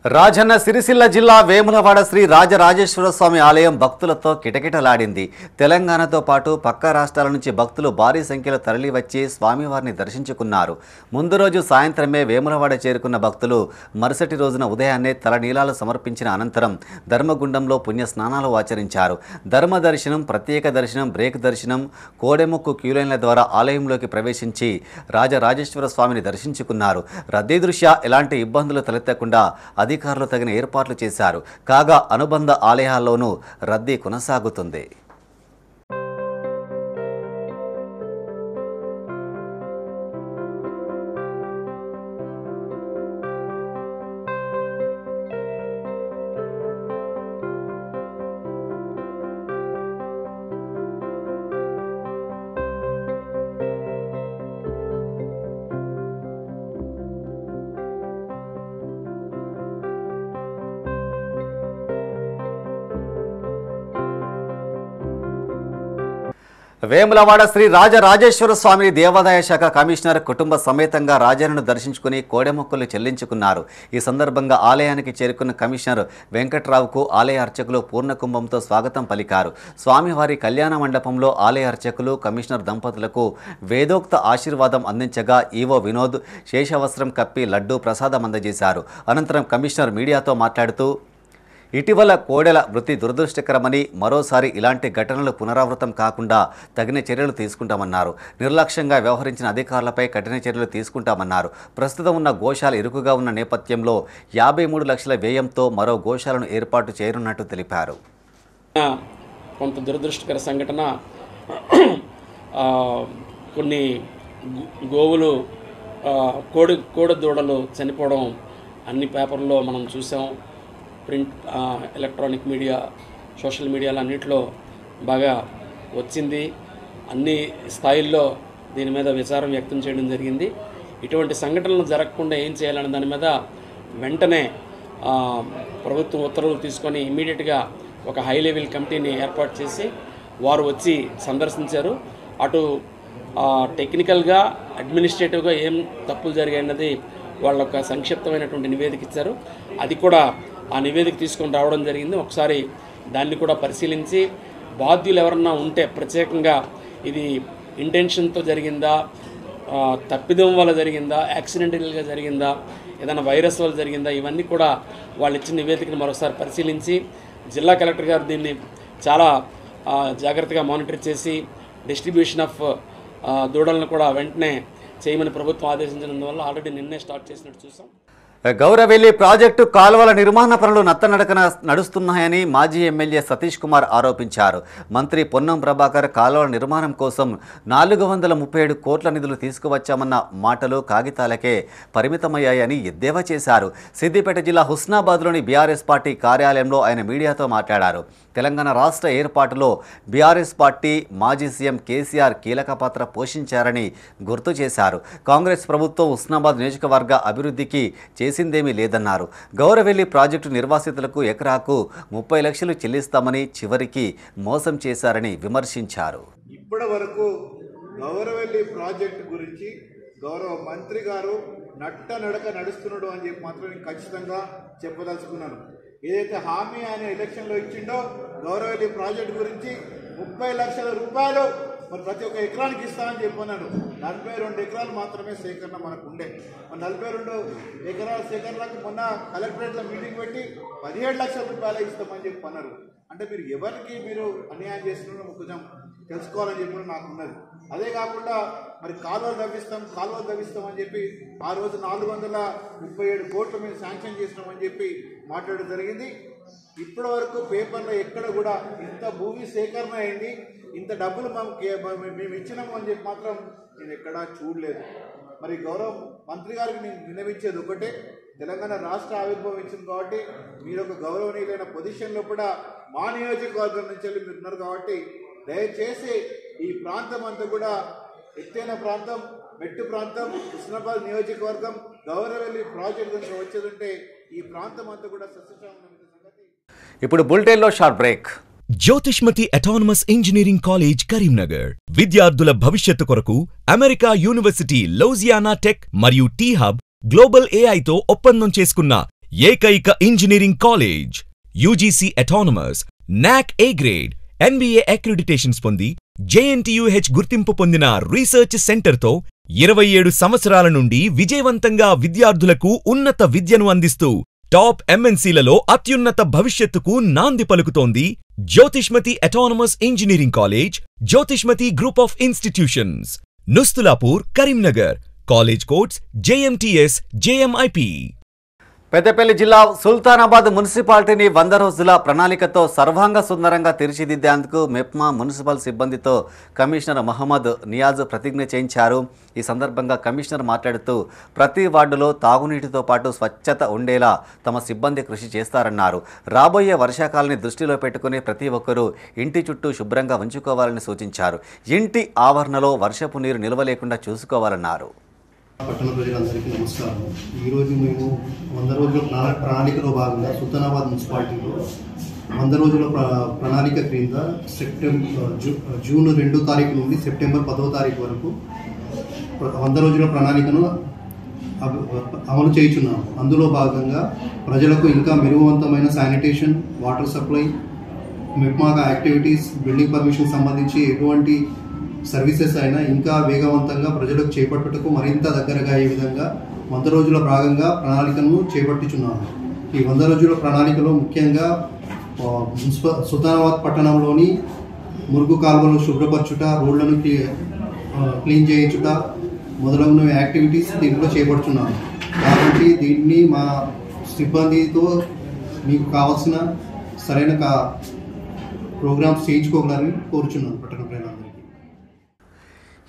రాజన్న సిరిసిల్ల జిల్లా వేములవాడ శ్రీ రాజరాజేశ్వర స్వామి ఆలయం భక్తులతో కిటకిటలాడింది. తెలంగాణతో పాటు పక్క రాష్ట్రాల నుంచి భక్తులు భారీ సంఖ్యలో తరలివచ్చి స్వామివారిని దర్శించుకున్నారు. ముందు రోజు సాయంత్రమే వేములవాడ చేరుకున్న భక్తులు మరుసటి రోజున ఉదయాన్నే తలనీలాలు సమర్పించిన అనంతరం ధర్మగుండంలో పుణ్య స్నానాలు ఆచరించారు. ధర్మ దర్శనం, ప్రత్యేక దర్శనం, బ్రేక్ దర్శనం, కోడెముక్కు క్యూలైన్ల ద్వారా ఆలయంలోకి ప్రవేశించి రాజరాజేశ్వర స్వామిని దర్శించుకున్నారు. రద్దీ దృష్ట్యా ఎలాంటి ఇబ్బందులు తలెత్తకుండా అధికారులు తగిన ఏర్పాట్లు చేశారు. కాగా అనుబంధ ఆలయాల్లోనూ రద్దీ కొనసాగుతుంది. వేములవాడ శ్రీ రాజరాజేశ్వర స్వామిని దేవాదాయ శాఖ కమిషనర్ కుటుంబ సమేతంగా రాజన్నను దర్శించుకుని కోడెమొక్కులు చెల్లించుకున్నారు. ఈ సందర్భంగా ఆలయానికి చేరుకున్న కమిషనర్ వెంకట్రావుకు ఆలయ అర్చకులు పూర్ణకుంభంతో స్వాగతం పలికారు. స్వామివారి కళ్యాణ మండపంలో ఆలయ అర్చకులు, కమిషనర్ దంపతులకు వేదోక్త ఆశీర్వాదం అందించగా ఈవో వినోద్ శేషవస్త్రం కప్పి లడ్డూ ప్రసాదం అందజేశారు. అనంతరం కమిషనర్ మీడియాతో మాట్లాడుతూ ఇటీవల కోడెల మృతి దురదృష్టకరమని, మరోసారి ఇలాంటి ఘటనలు పునరావృతం కాకుండా తగిన చర్యలు తీసుకుంటామన్నారు. నిర్లక్ష్యంగా వ్యవహరించిన అధికారులపై కఠిన చర్యలు తీసుకుంటామన్నారు. ప్రస్తుతం ఉన్న గోశాల ఇరుకుగా ఉన్న నేపథ్యంలో 53 లక్షల వ్యయంతో మరో గోశాలను ఏర్పాటు చేయనున్నట్టు తెలిపారు. కొంత దురదృష్టకర సంఘటన, కొన్ని గోవులు కోడి దూడలు చనిపోవడం అన్ని పేపర్లో మనం చూసాం. ప్రింట్, ఎలక్ట్రానిక్ మీడియా, సోషల్ మీడియాలో అన్నింటిలో బాగా వచ్చింది. అన్ని స్థాయిల్లో దీని మీద విచారం వ్యక్తం చేయడం జరిగింది. ఇటువంటి సంఘటనలు జరగకుండా ఏం చేయాలనే దాని మీద వెంటనే ప్రభుత్వం ఉత్తర్వులు తీసుకొని ఇమ్మీడియట్గా ఒక హై లెవెల్ కమిటీని ఏర్పాటు చేసి వారు వచ్చి సందర్శించారు. అటు టెక్నికల్గా, అడ్మినిస్ట్రేటివ్గా ఏం తప్పులు జరిగాయన్నది వాళ్ళ ఒక సంక్షిప్తమైనటువంటి నివేదిక ఇచ్చారు. అది కూడా ఆ నివేదిక తీసుకొని రావడం జరిగింది. ఒకసారి దాన్ని కూడా పరిశీలించి బాధ్యులు ఎవరన్నా ఉంటే, ప్రత్యేకంగా ఇది ఇంటెన్షన్తో జరిగిందా, తప్పిదం వల్ల జరిగిందా, యాక్సిడెంటల్గా జరిగిందా, ఏదైనా వైరస్ వల్ల జరిగిందా, ఇవన్నీ కూడా వాళ్ళు ఇచ్చిన నివేదికను మరోసారి పరిశీలించి జిల్లా కలెక్టర్ గారు దీన్ని చాలా జాగ్రత్తగా మానిటర్ చేసి డిస్ట్రిబ్యూషన్ ఆఫ్ దూడలను కూడా వెంటనే చేయమని ప్రభుత్వం ఆదేశించినందువల్ల ఆల్రెడీ నిన్నే స్టార్ట్ చేసినట్టు చూసాం. గౌరవెల్లి ప్రాజెక్టు కాలువల నిర్మాణ పనులు నత్తనడకన నడుస్తున్నాయని మాజీ ఎమ్మెల్యే సతీష్ కుమార్ ఆరోపించారు. మంత్రి పొన్నం ప్రభాకర్ కాలువల నిర్మాణం కోసం 437 కోట్ల నిధులు తీసుకువచ్చామన్న మాటలు కాగితాలకే పరిమితమయ్యాయని ఎద్దేవా చేశారు. సిద్దిపేట జిల్లా హుస్నాబాద్లోని బీఆర్ఎస్ పార్టీ కార్యాలయంలో ఆయన మీడియాతో మాట్లాడారు. తెలంగాణ రాష్ట్ర ఏర్పాటులో బీఆర్ఎస్ పార్టీ, మాజీ సీఎం కేసీఆర్ కీలక పాత్ర పోషించారని గుర్తు చేశారు. కాంగ్రెస్ ప్రభుత్వం హుస్నాబాద్ నియోజకవర్గ అభివృద్ధికి చేసిందేమీ లేదన్నారు. గౌరవెల్లి ప్రాజెక్టు నిర్వాసితులకు ఎకరాకు 30 లక్షలు చెల్లిస్తామని చివరికి మోసం చేశారని విమర్శించారు. ఇప్పటి వరకు గౌరవెల్లి ప్రాజెక్టు గురించి గౌరవ మంత్రి గారు నడక నడుస్తున్నాడు అని చెప్పి మాత్రం నేను ఖచ్చితంగా చెప్పదలుచుకున్నాను. ఏదైతే హామీ ఆయన ఎలక్షన్లో ఇచ్చిండో గౌరవెల్లి ప్రాజెక్టు గురించి 30 లక్షల రూపాయలు మరి ప్రతి ఒక్క ఎకరానికి ఇస్తామని చెప్పన్నాను. 42 ఎకరాలు మాత్రమే సేకరణ మనకు ఉండే. 42 ఎకరాల సేకరణకు మొన్న కలెక్టరేట్లో మీటింగ్ పెట్టి 17 లక్షల రూపాయలు ఇస్తామని చెప్పన్నారు. అంటే మీరు ఎవరికి మీరు అన్యాయం చేస్తున్నారో కొంచెం తెలుసుకోవాలని చెప్పి నాకున్నది. అదే కాకుండా మరి కాలువలు తవ్విస్తాం అని చెప్పి ఆ రోజు 437 కోట్లు మేము శాంక్షన్ చేసినామని చెప్పి మాట్లాడడం జరిగింది. ఇప్పటి వరకు పేపర్లో ఎక్కడ కూడా ఇంత భూమి సేకరణ అయింది, ఇంత డబ్బులు మేము ఇచ్చినాము అని చెప్పి మాత్రం నేను ఎక్కడా చూడలేదు. మరి గౌరవ మంత్రి గారికి నేను విన్నవించేది ఒకటే, తెలంగాణ రాష్ట్ర ఆవిర్భావం ఇచ్చింది కాబట్టి మీరు ఒక గౌరవనీయులైన పొజిషన్లో కూడా మా నియోజకవర్గం నుంచి వెళ్ళి మీరు ఉన్నారు కాబట్టి దయచేసి ఈ ప్రాంతం అంతా కూడా ఎత్తైన ప్రాంతం, మెట్టు ప్రాంతం, హుస్నాబాద్ నియోజకవర్గం గౌరవెల్లి ప్రాజెక్ట్ నుంచి వచ్చేదంటే ఈ ప్రాంతం అంతా కూడా సస్యశ్యామలం. ఇప్పుడు బులెటిన్లో short break. Jyothishmathi autonomous engineering college Karimnagar విద్యార్థుల భవిష్యత్తు కొరకు అమెరికా యూనివర్సిటీ లూజియానా టెక్ మరియు టీ హబ్ గ్లోబల్ ఏఐతో ఒప్పందం చేసుకున్న ఏకైక ఇంజనీరింగ్ కాలేజ్. యూజీసీ అటానమస్, నాక్ ఏ గ్రేడ్, NBA అక్రిడిటేషన్స్ పొంది JNTUH గుర్తింపు పొందిన రీసెర్చ్ సెంటర్తో 27 సంవత్సరాల నుండి విజయవంతంగా విద్యార్థులకు ఉన్నత విద్యను అందిస్తూ టాప్ MNCలలో అత్యున్నత భవిష్యత్తుకు నాంది పలుకుతోంది Jyothishmathi autonomous engineering college, Jyothishmathi group of institutions, Nustulapur, Karimnagar. College codes JMTS, JMIP. Peddapalli జిల్లా సుల్తానాబాద్ మున్సిపాలిటీని 100 రోజుల ప్రణాళికతో సర్వాంగ సుందరంగా తీర్చిదిద్దేందుకు మెప్మా మున్సిపల్ సిబ్బందితో కమిషనర్ మహమ్మద్ నియాజ్ ప్రతిజ్ఞ చేయించారు. ఈ సందర్భంగా కమిషనర్ మాట్లాడుతూ ప్రతి వార్డులో తాగునీటితో పాటు స్వచ్ఛత ఉండేలా తమ సిబ్బంది కృషి చేస్తారన్నారు. రాబోయే వర్షాకాలాన్ని దృష్టిలో పెట్టుకుని ప్రతి ఒక్కరూ ఇంటి చుట్టూ శుభ్రంగా ఉంచుకోవాలని సూచించారు. ఇంటి ఆవరణలో వర్షపు నీరు నిల్వ లేకుండా చూసుకోవాలన్నారు. పట్టణ ప్రజలందరికీ నమస్కారం. ఈరోజు మేము 100 రోజుల ప్రణాళికలో భాగంగా సుల్తానాబాద్ మున్సిపాలిటీలో 100 రోజుల ప్రణాళిక క్రింద జూన్ 2వ తారీఖు నుండి సెప్టెంబర్ 10వ తారీఖు వరకు 100 రోజుల ప్రణాళికను అమలు చేయుచున్నాము. అందులో భాగంగా ప్రజలకు ఇంకా మెరుగువంతమైన శానిటేషన్, వాటర్ సప్లై, మెప్మాగా యాక్టివిటీస్, బిల్డింగ్ పర్మిషన్ సంబంధించి ఎటువంటి సర్వీసెస్ అయినా ఇంకా వేగవంతంగా ప్రజలకు చేపట్టుటకు మరింత దగ్గరగా అయ్యే విధంగా 100 రోజుల భాగంగా ప్రణాళికను చేపట్టుచున్నాము. ఈ 100 రోజుల ప్రణాళికలో ముఖ్యంగా సుల్తానాబాద్ పట్టణంలోని మురుగు కాలువలను శుభ్రపరచుట, రోడ్లను క్లీన్ చేయించుట మొదలగున యాక్టివిటీస్ దీంట్లో చేపడుతున్నాము. కాబట్టి దీన్ని మా సిబ్బందితో మీకు కావాల్సిన సరైన ప్రోగ్రామ్స్ చేయించుకోగలని కోరుచున్నాను. పట్టణ ప్రజలందరికీ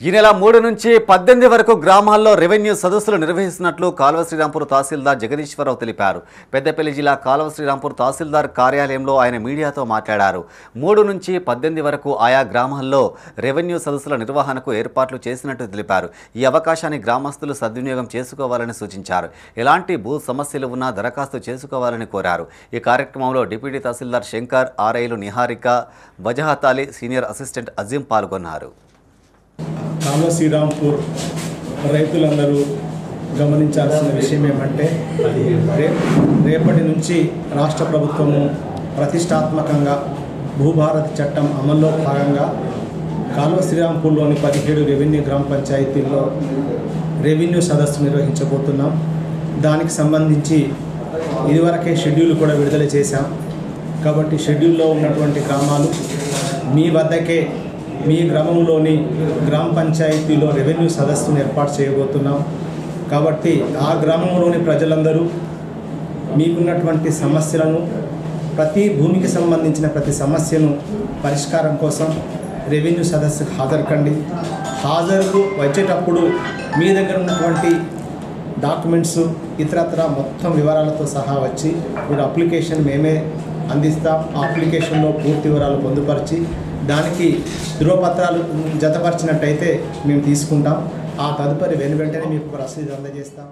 ఈ నెల 3 నుంచి 18 వరకు గ్రామాల్లో రెవెన్యూ సదస్సులు నిర్వహిస్తున్నట్లు కాల్వ శ్రీరాంపూర్ తహసీల్దార్ జగదీశ్వరరావు తెలిపారు. పెద్దపల్లి జిల్లా కాల్వ శ్రీరాంపూర్ తహసీల్దార్ కార్యాలయంలో ఆయన మీడియాతో మాట్లాడారు. 3 నుంచి 18 వరకు ఆయా గ్రామాల్లో రెవెన్యూ సదస్సుల నిర్వహణకు ఏర్పాట్లు చేసినట్టు తెలిపారు. ఈ అవకాశాన్ని గ్రామస్తులు సద్వినియోగం చేసుకోవాలని సూచించారు. ఎలాంటి భూ సమస్యలు ఉన్నా దరఖాస్తు చేసుకోవాలని కోరారు. ఈ కార్యక్రమంలో డిప్యూటీ తహసీల్దార్ శంకర్, ఆర్ఐలు నిహారిక, వజహత్ అలీ, సీనియర్ అసిస్టెంట్ అజీం పాల్గొన్నారు. కాల్వ శ్రీరాంపూర్ రైతులందరూ గమనించాల్సిన విషయం ఏమంటే రేపటి నుంచి రాష్ట్ర ప్రభుత్వము ప్రతిష్టాత్మకంగా భూభారతి చట్టం అమల్లో భాగంగా కాల్వ శ్రీరాంపూర్లోని 17 రెవెన్యూ గ్రామ పంచాయతీల్లో రెవెన్యూ సదస్సు నిర్వహించబోతున్నాం. దానికి సంబంధించి ఇదివరకే షెడ్యూల్ కూడా విడుదల చేశాం. కాబట్టి షెడ్యూల్లో ఉన్నటువంటి గ్రామాలు మీ వద్దకే మీ గ్రామంలోని గ్రామ పంచాయతీలో రెవెన్యూ సదస్సును ఏర్పాటు చేయబోతున్నాం. కాబట్టి ఆ గ్రామంలోని ప్రజలందరూ మీకున్నటువంటి సమస్యలను, ప్రతి భూమికి సంబంధించిన ప్రతి సమస్యను పరిష్కారం కోసం రెవెన్యూ సదస్సుకు హాజరుకండి. హాజరుకు వచ్చేటప్పుడు మీ దగ్గర ఉన్నటువంటి డాక్యుమెంట్స్ ఇతరత్ర మొత్తం వివరాలతో సహా వచ్చి మీరు అప్లికేషన్ మేమే అందిస్తాం. ఆ అప్లికేషన్లో పూర్తి వివరాలు పొందుపరిచి దానికి ధృవపత్రాలు జతపరిచినట్టయితే మేము తీసుకుంటాం. ఆ తదుపరి వెంటనే మీకు రసీదు అందజేస్తాం.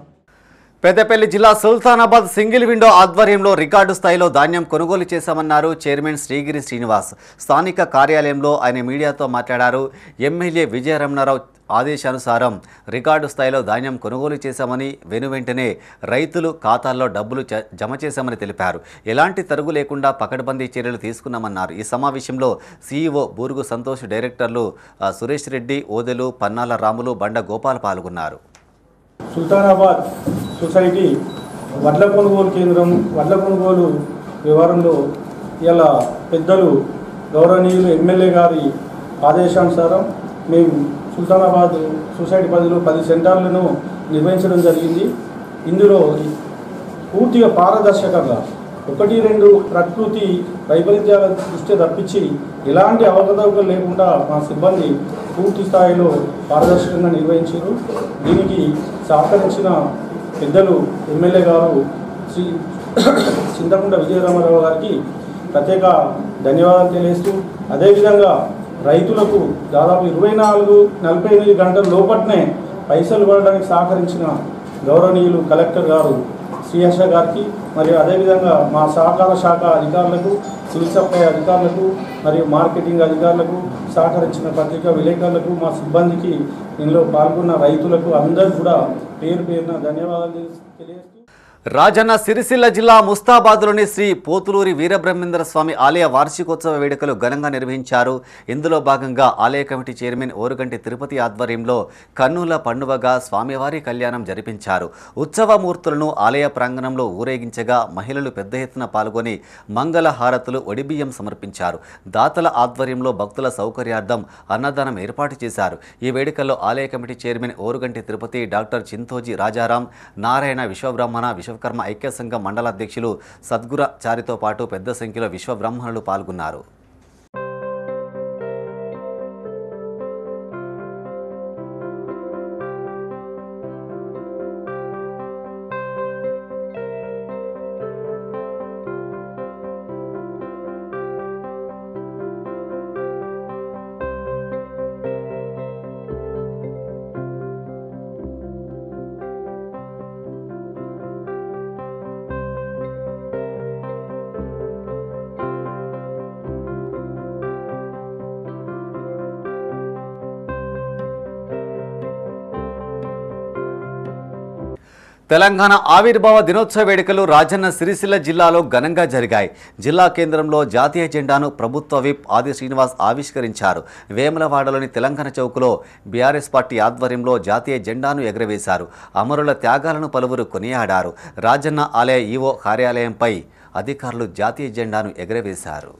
పెద్దపల్లి జిల్లా సుల్తానాబాద్ సింగిల్ విండో ఆధ్వర్యంలో రికార్డు స్థాయిలో ధాన్యం కొనుగోలు చేశామన్నారు చైర్మన్ శ్రీగిరి శ్రీనివాస్. స్థానిక కార్యాలయంలో ఆయన మీడియాతో మాట్లాడారు. ఎమ్మెల్యే విజయరమణారావు ఆదేశానుసారం రికార్డు స్థాయిలో ధాన్యం కొనుగోలు చేశామని, వెనువెంటనే రైతులు ఖాతాల్లో డబ్బులు జమ చేశామని తెలిపారు. ఎలాంటి తరుగు లేకుండా పకడ్బందీ చర్యలు తీసుకున్నామన్నారు. ఈ సమావేశంలో సీఈఓ బూరుగు సంతోష్, డైరెక్టర్లు సురేష్ రెడ్డి, ఓదెలు, పన్నాల రాములు, బండ గోపాల్ పాల్గొన్నారు. సుల్తానాబాద్ సొసైటీ వడ్ల కొనుగోలు కేంద్రం వడ్ల కొనుగోలు వ్యవహారంలో ఇలా పెద్దలు గౌరవనీయులు ఎమ్మెల్యే గారి ఆదేశానుసారం మేము సుల్తానాబాద్ సొసైటీ పరిధిలో 10 సెంటర్లను నిర్వహించడం జరిగింది. ఇందులో పూర్తిగా పారదర్శకంగా 1-2 ప్రకృతి వైపరీత్యాల దృష్టి తప్పించి ఎలాంటి అవకతవకలు లేకుండా మా సిబ్బంది పూర్తి స్థాయిలో పారదర్శకంగా నిర్వహించారు. దీనికి సహకరించిన పెద్దలు ఎమ్మెల్యే గారు శ్రీ చింతకుంట విజయరామారావు గారికి ప్రత్యేక ధన్యవాదాలు తెలియజేస్తూ, అదేవిధంగా రైతులకు దాదాపు 24-48 గంటల లోపట్నే పైసలు పడడానికి సహకరించిన గౌరవనీయులు కలెక్టర్ గారు శ్రీహర్ష గారికి, మరియు అదేవిధంగా మా సహకార శాఖ అధికారులకు, సివిల్ సప్లై అధికారులకు మరియు మార్కెటింగ్ అధికారులకు సహకరించిన పత్రికా విలేకరులకు, మా సిబ్బందికి, ఇందులో పాల్గొన్న రైతులకు అందరూ కూడా పేరు పేరున ధన్యవాదాలు తెలియజేస్తూ, రాజన్న సిరిసిల్ల జిల్లా ముస్తాబాద్లోని శ్రీ పోతులూరి వీరబ్రహ్మేంద్ర స్వామి ఆలయ వార్షికోత్సవ వేడుకలు ఘనంగా నిర్వహించారు. ఇందులో భాగంగా ఆలయ కమిటీ చైర్మన్ ఓరుగంటి తిరుపతి ఆధ్వర్యంలో కన్నుల పండువగా స్వామివారి కళ్యాణం జరిపించారు. ఉత్సవమూర్తులను ఆలయ ప్రాంగణంలో ఊరేగించగా మహిళలు పెద్ద ఎత్తున పాల్గొని మంగళ హారతులు, ఒడిబియ్యం సమర్పించారు. దాతల ఆధ్వర్యంలో భక్తుల సౌకర్యార్థం అన్నదానం ఏర్పాటు చేశారు. ఈ వేడుకల్లో ఆలయ committee chairman Oruganti Tirupati, doctor Chintoji Rajaram, Narayana, Vishwabrahmana, Vishwakarma ఐక్య సంఘం మండల అధ్యక్షులు సద్గురాచారితో పాటు పెద్ద సంఖ్యలో విశ్వబ్రహ్మణులు పాల్గొన్నారు. తెలంగాణ ఆవిర్భావ దినోత్సవ వేడుకలు రాజన్న సిరిసిల్ల జిల్లాలో ఘనంగా జరిగాయి. జిల్లా కేంద్రంలో జాతీయ జెండాను ప్రభుత్వ విప్ ఆది శ్రీనివాస్ ఆవిష్కరించారు. వేములవాడలోని తెలంగాణ చౌక్లో బీఆర్ఎస్ పార్టీ ఆధ్వర్యంలో జాతీయ జెండాను ఎగురవేశారు. అమరుల త్యాగాలను పలువురు కొనియాడారు. రాజన్న ఆలయ ఈవో కార్యాలయంపై అధికారులు జాతీయ జెండాను ఎగురవేశారు.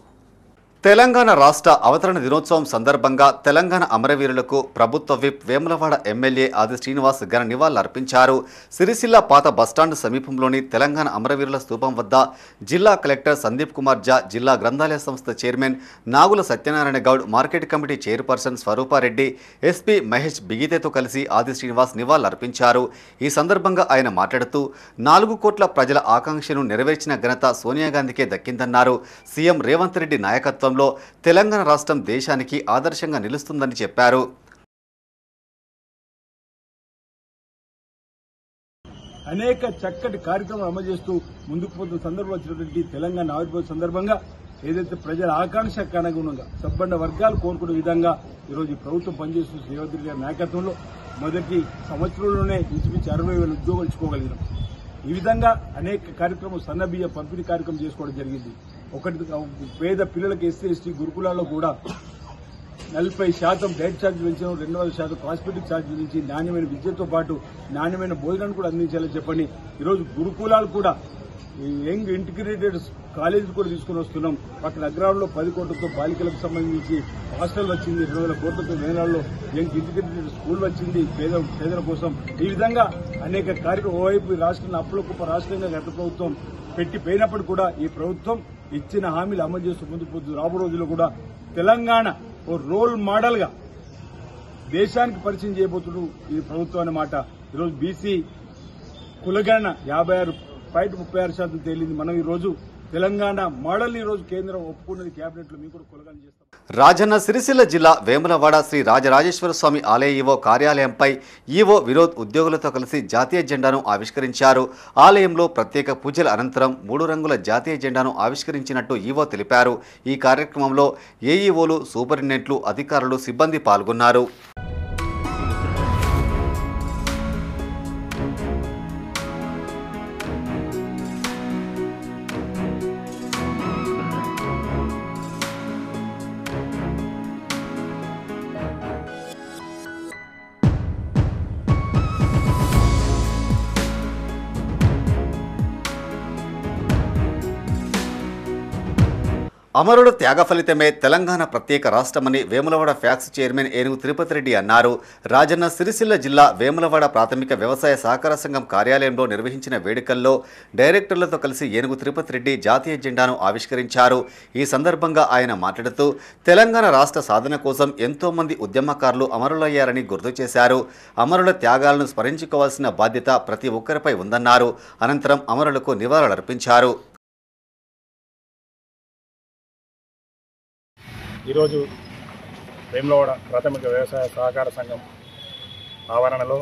తెలంగాణ రాష్ట్ర అవతరణ దినోత్సవం సందర్భంగా తెలంగాణ అమరవీరులకు ప్రభుత్వ విప్ వేములవాడ ఎమ్మెల్యే ఆది శ్రీనివాస్ ఘన నివాళులర్పించారు. సిరిసిల్ల పాత బస్టాండ్ సమీపంలోని తెలంగాణ అమరవీరుల స్తూపం వద్ద జిల్లా కలెక్టర్ సందీప్ కుమార్ ఝా, జిల్లా గ్రంథాలయ సంస్థ చైర్మన్ నాగుల Satyanarayana Goud, market committee chairperson Swarupa Reddy, SP Mahesh బిగితేతో కలిసి ఆది శ్రీనివాస్ నివాళులర్పించారు. ఈ సందర్భంగా ఆయన మాట్లాడుతూ 4 కోట్ల ప్రజల ఆకాంక్షను నెరవేర్చిన ఘనత సోనియా గాంధీకే దక్కిందన్నారు. సీఎం రేవంత్ రెడ్డి నాయకత్వం తెలంగాణ రాష్ట్రం దేశానికి ఆదర్శంగా నిలుస్తుందని చెప్పారు. అనేక చక్కటి కార్యక్రమాలు అమలు చేస్తూ ముందుకు పోతున్న సందర్భంలో వచ్చినటువంటి తెలంగాణ ఆవిర్భావ సందర్భంగా ఏదైతే ప్రజల ఆకాంక్షకు అనుగుణంగా సబ్బండ వర్గాలు కోరుకునే విధంగా ఈరోజు ప్రభుత్వం పనిచేస్తున్న రేవంత్ రెడ్డి గారి నాయకత్వంలో మొదటి సంవత్సరంలోనే ఇంచుమించు 60,000 ఉద్యోగాలు ఇచ్చుకోగలిగినాం. ఈ విధంగా అనేక కార్యక్రమం సన్నబియ్య పంపిణీ కార్యక్రమం చేసుకోవడం జరిగింది. పేద పిల్లలకు ఎస్సీ ఎస్టీ గురుకులాల్లో కూడా 40% డైట్ ఛార్జ్ పెంచడం, 200% కాస్మెటిక్ ఛార్జ్ నుంచి నాణ్యమైన విద్యతో పాటు నాణ్యమైన భోజనాన్ని కూడా అందించాలని చెప్పండి. ఈరోజు గురుకులాలు కూడా యంగ్ ఇంటిగ్రేటెడ్ కాలేజీలు కూడా తీసుకుని వస్తున్నాం. పక్కన అగ్రహారంలో 10 కోట్లతో బాలికలకు సంబంధించి హాస్టల్ వచ్చింది, 200 కోట్లతో వేనాల్లో యంగ్ ఇంటిగ్రేటెడ్ స్కూల్ వచ్చింది పేదల కోసం. ఈ విధంగా అనేక కార్యక్రమం ఓవైపు రాష్ట్రాన్ని అప్పుల కుప్ప రాష్ట్రంగా గత ప్రభుత్వం పెట్టిపోయినప్పుడు కూడా ఈ ప్రభుత్వం ఇచ్చిన హామీలు అమలు చేస్తూ ముందుకు పోతుంది. రాబో రోజుల్లో కూడా తెలంగాణ ఓ రోల్ మోడల్ గా దేశానికి పరిచయం చేయబోతున్నారు ఈ ప్రభుత్వం అన్నమాట. ఈరోజు బీసీ కులగణన 56.36% తేలింది. మనం ఈరోజు తెలంగాణ మోడల్ని ఈరోజు కేంద్రం ఒప్పుకున్నది కేబినెట్లో మీకు కూడా కొలగాని చేస్తాం. రాజన్న సిరిసిల్ల జిల్లా వేములవాడ శ్రీ రాజరాజేశ్వర స్వామి ఆలయ ఈవో కార్యాలయంపై ఈవో వినోద్ ఉద్యోగులతో కలిసి జాతీయ జెండాను ఆవిష్కరించారు. ఆలయంలో ప్రత్యేక పూజల అనంతరం 3 రంగుల జాతీయ జెండాను ఆవిష్కరించినట్టు ఈవో తెలిపారు. ఈ కార్యక్రమంలో ఏఈఓలు, సూపరింటెండెంట్లు, అధికారులు, సిబ్బంది పాల్గొన్నారు. అమరుడు త్యాగ ఫలితమే తెలంగాణ ప్రత్యేక రాష్ట్రమని వేములవాడ ఫ్యాక్స్ చైర్మన్ ఏనుగు తిరుపతి రెడ్డి అన్నారు. రాజన్న సిరిసిల్ల జిల్లా వేములవాడ ప్రాథమిక వ్యవసాయ సహకార సంఘం కార్యాలయంలో నిర్వహించిన వేడుకల్లో డైరెక్టర్లతో కలిసి ఏనుగు తిరుపతి రెడ్డి జాతీయ జెండాను ఆవిష్కరించారు. ఈ సందర్భంగా ఆయన మాట్లాడుతూ తెలంగాణ రాష్ట్ర సాధన కోసం ఎంతో మంది ఉద్యమకారులు అమరులయ్యారని గుర్తు చేశారు. అమరుల త్యాగాలను స్మరించుకోవాల్సిన బాధ్యత ప్రతి ఒక్కరిపై ఉందన్నారు. అనంతరం అమరులకు నివాళులర్పించారు. ఈరోజు వేములవాడ ప్రాథమిక వ్యవసాయ సహకార సంఘం ఆవరణలో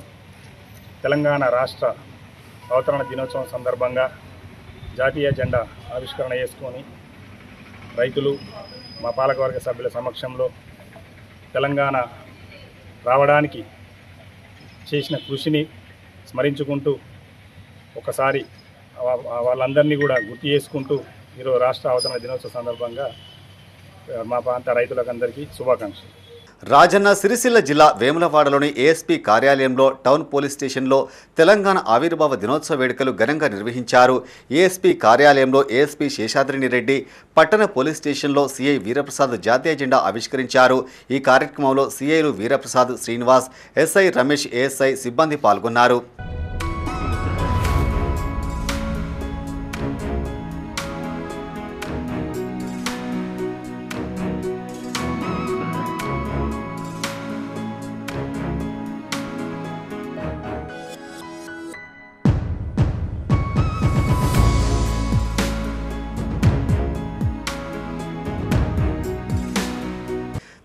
తెలంగాణ రాష్ట్ర అవతరణ దినోత్సవం సందర్భంగా జాతీయ జెండా ఆవిష్కరణ చేసుకొని రైతులు, మా పాలకవర్గ సభ్యుల సమక్షంలో తెలంగాణ రావడానికి చేసిన కృషిని స్మరించుకుంటూ ఒకసారి వాళ్ళందరినీ కూడా గుర్తు చేసుకుంటూ ఈరోజు రాష్ట్ర అవతరణ దినోత్సవ సందర్భంగా మా ప్రాంత రైతులందరికీ శుభాకాంక్షలు. రాజన్న సిరిసిల్ల జిల్లా వేములవాడలోని ఏఎస్పీ కార్యాలయంలో టౌన్ పోలీస్ స్టేషన్లో తెలంగాణ ఆవిర్భావ దినోత్సవ వేడుకలు ఘనంగా నిర్వహించారు. ఏఎస్పీ కార్యాలయంలో ఏఎస్పీ శేషాద్రిని రెడ్డి, పట్టణ పోలీస్ స్టేషన్లో సిఐ వీరప్రసాద్ జాతీయ జెండా ఆవిష్కరించారు. ఈ కార్యక్రమంలో సిఐలు వీరప్రసాద్, శ్రీనివాస్, ఎస్ఐ రమేష్, ఏఎస్ఐ సిబ్బంది పాల్గొన్నారు.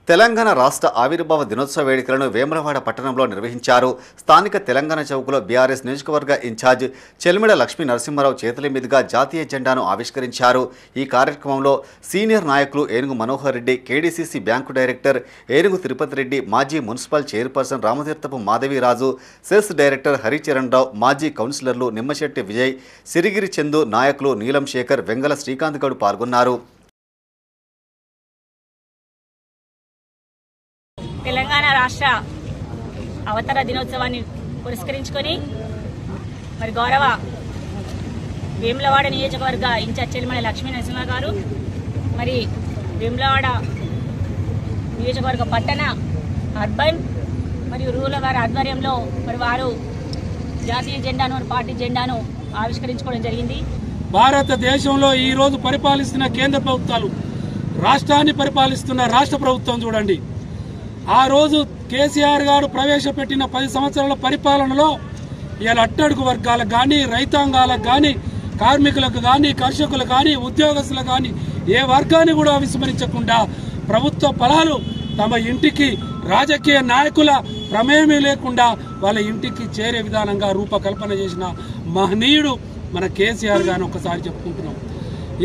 తెలంగాణ రాష్ట్ర ఆవిర్భావ దినోత్సవ వేడుకలను వేములవాడ పట్టణంలో నిర్వహించారు. స్థానిక తెలంగాణ చౌక్లో బీఆర్ఎస్ నియోజకవర్గ ఇన్ఛార్జ్ చెల్మిడ లక్ష్మీ నరసింహారావు చేతుల మీదుగా జాతీయ జెండాను ఆవిష్కరించారు. ఈ కార్యక్రమంలో సీనియర్ నాయకులు Enugu Manohar Reddy, KDCC bank director Enugu Tirupati Reddy, మాజీ municipal chairperson Ramatheerthapu Madhaviraju, CESS director Haricharan Rao, మాజీ కౌన్సిలర్లు నిమ్మశెట్టి విజయ్, సిరిగిరి చందు, నాయకులు నీలం శేఖర్, వెంగళ శ్రీకాంత్ గౌడ్ పాల్గొన్నారు. తెలంగాణ రాష్ట్ర అవతరణ దినోత్సవాన్ని పురస్కరించుకొని మరి గౌరవ వేములవాడ నియోజకవర్గ ఇన్ఛార్జ్ చెల్లిమల లక్ష్మీ నరసింహ గారు, మరి వేములవాడ నియోజకవర్గ పట్టణ, అర్బన్ మరియు రూరల్ వారి ఆధ్వర్యంలో మరి వారు జాతీయ జెండాను, పార్టీ జెండాను ఆవిష్కరించుకోవడం జరిగింది. భారతదేశంలో ఈరోజు పరిపాలిస్తున్న కేంద్ర ప్రభుత్వాలు, రాష్ట్రాన్ని పరిపాలిస్తున్న రాష్ట్ర ప్రభుత్వం చూడండి. ఆ రోజు కేసీఆర్ గారు ప్రవేశపెట్టిన 10 సంవత్సరాల పరిపాలనలో ఇలా అట్టడుగు వర్గాలకు కానీ, రైతాంగాలకు కానీ, కార్మికులకు కానీ, కర్షకులకు కానీ, ఉద్యోగస్తులకు కానీ ఏ వర్గాన్ని కూడా విస్మరించకుండా ప్రభుత్వ ఫలాలు తమ ఇంటికి రాజకీయ నాయకుల ప్రమేయమే లేకుండా వాళ్ళ ఇంటికి చేరే విధానంగా రూపకల్పన చేసిన మహనీయుడు మన కేసీఆర్ గారిని ఒకసారి చెప్పుకుంటున్నాం.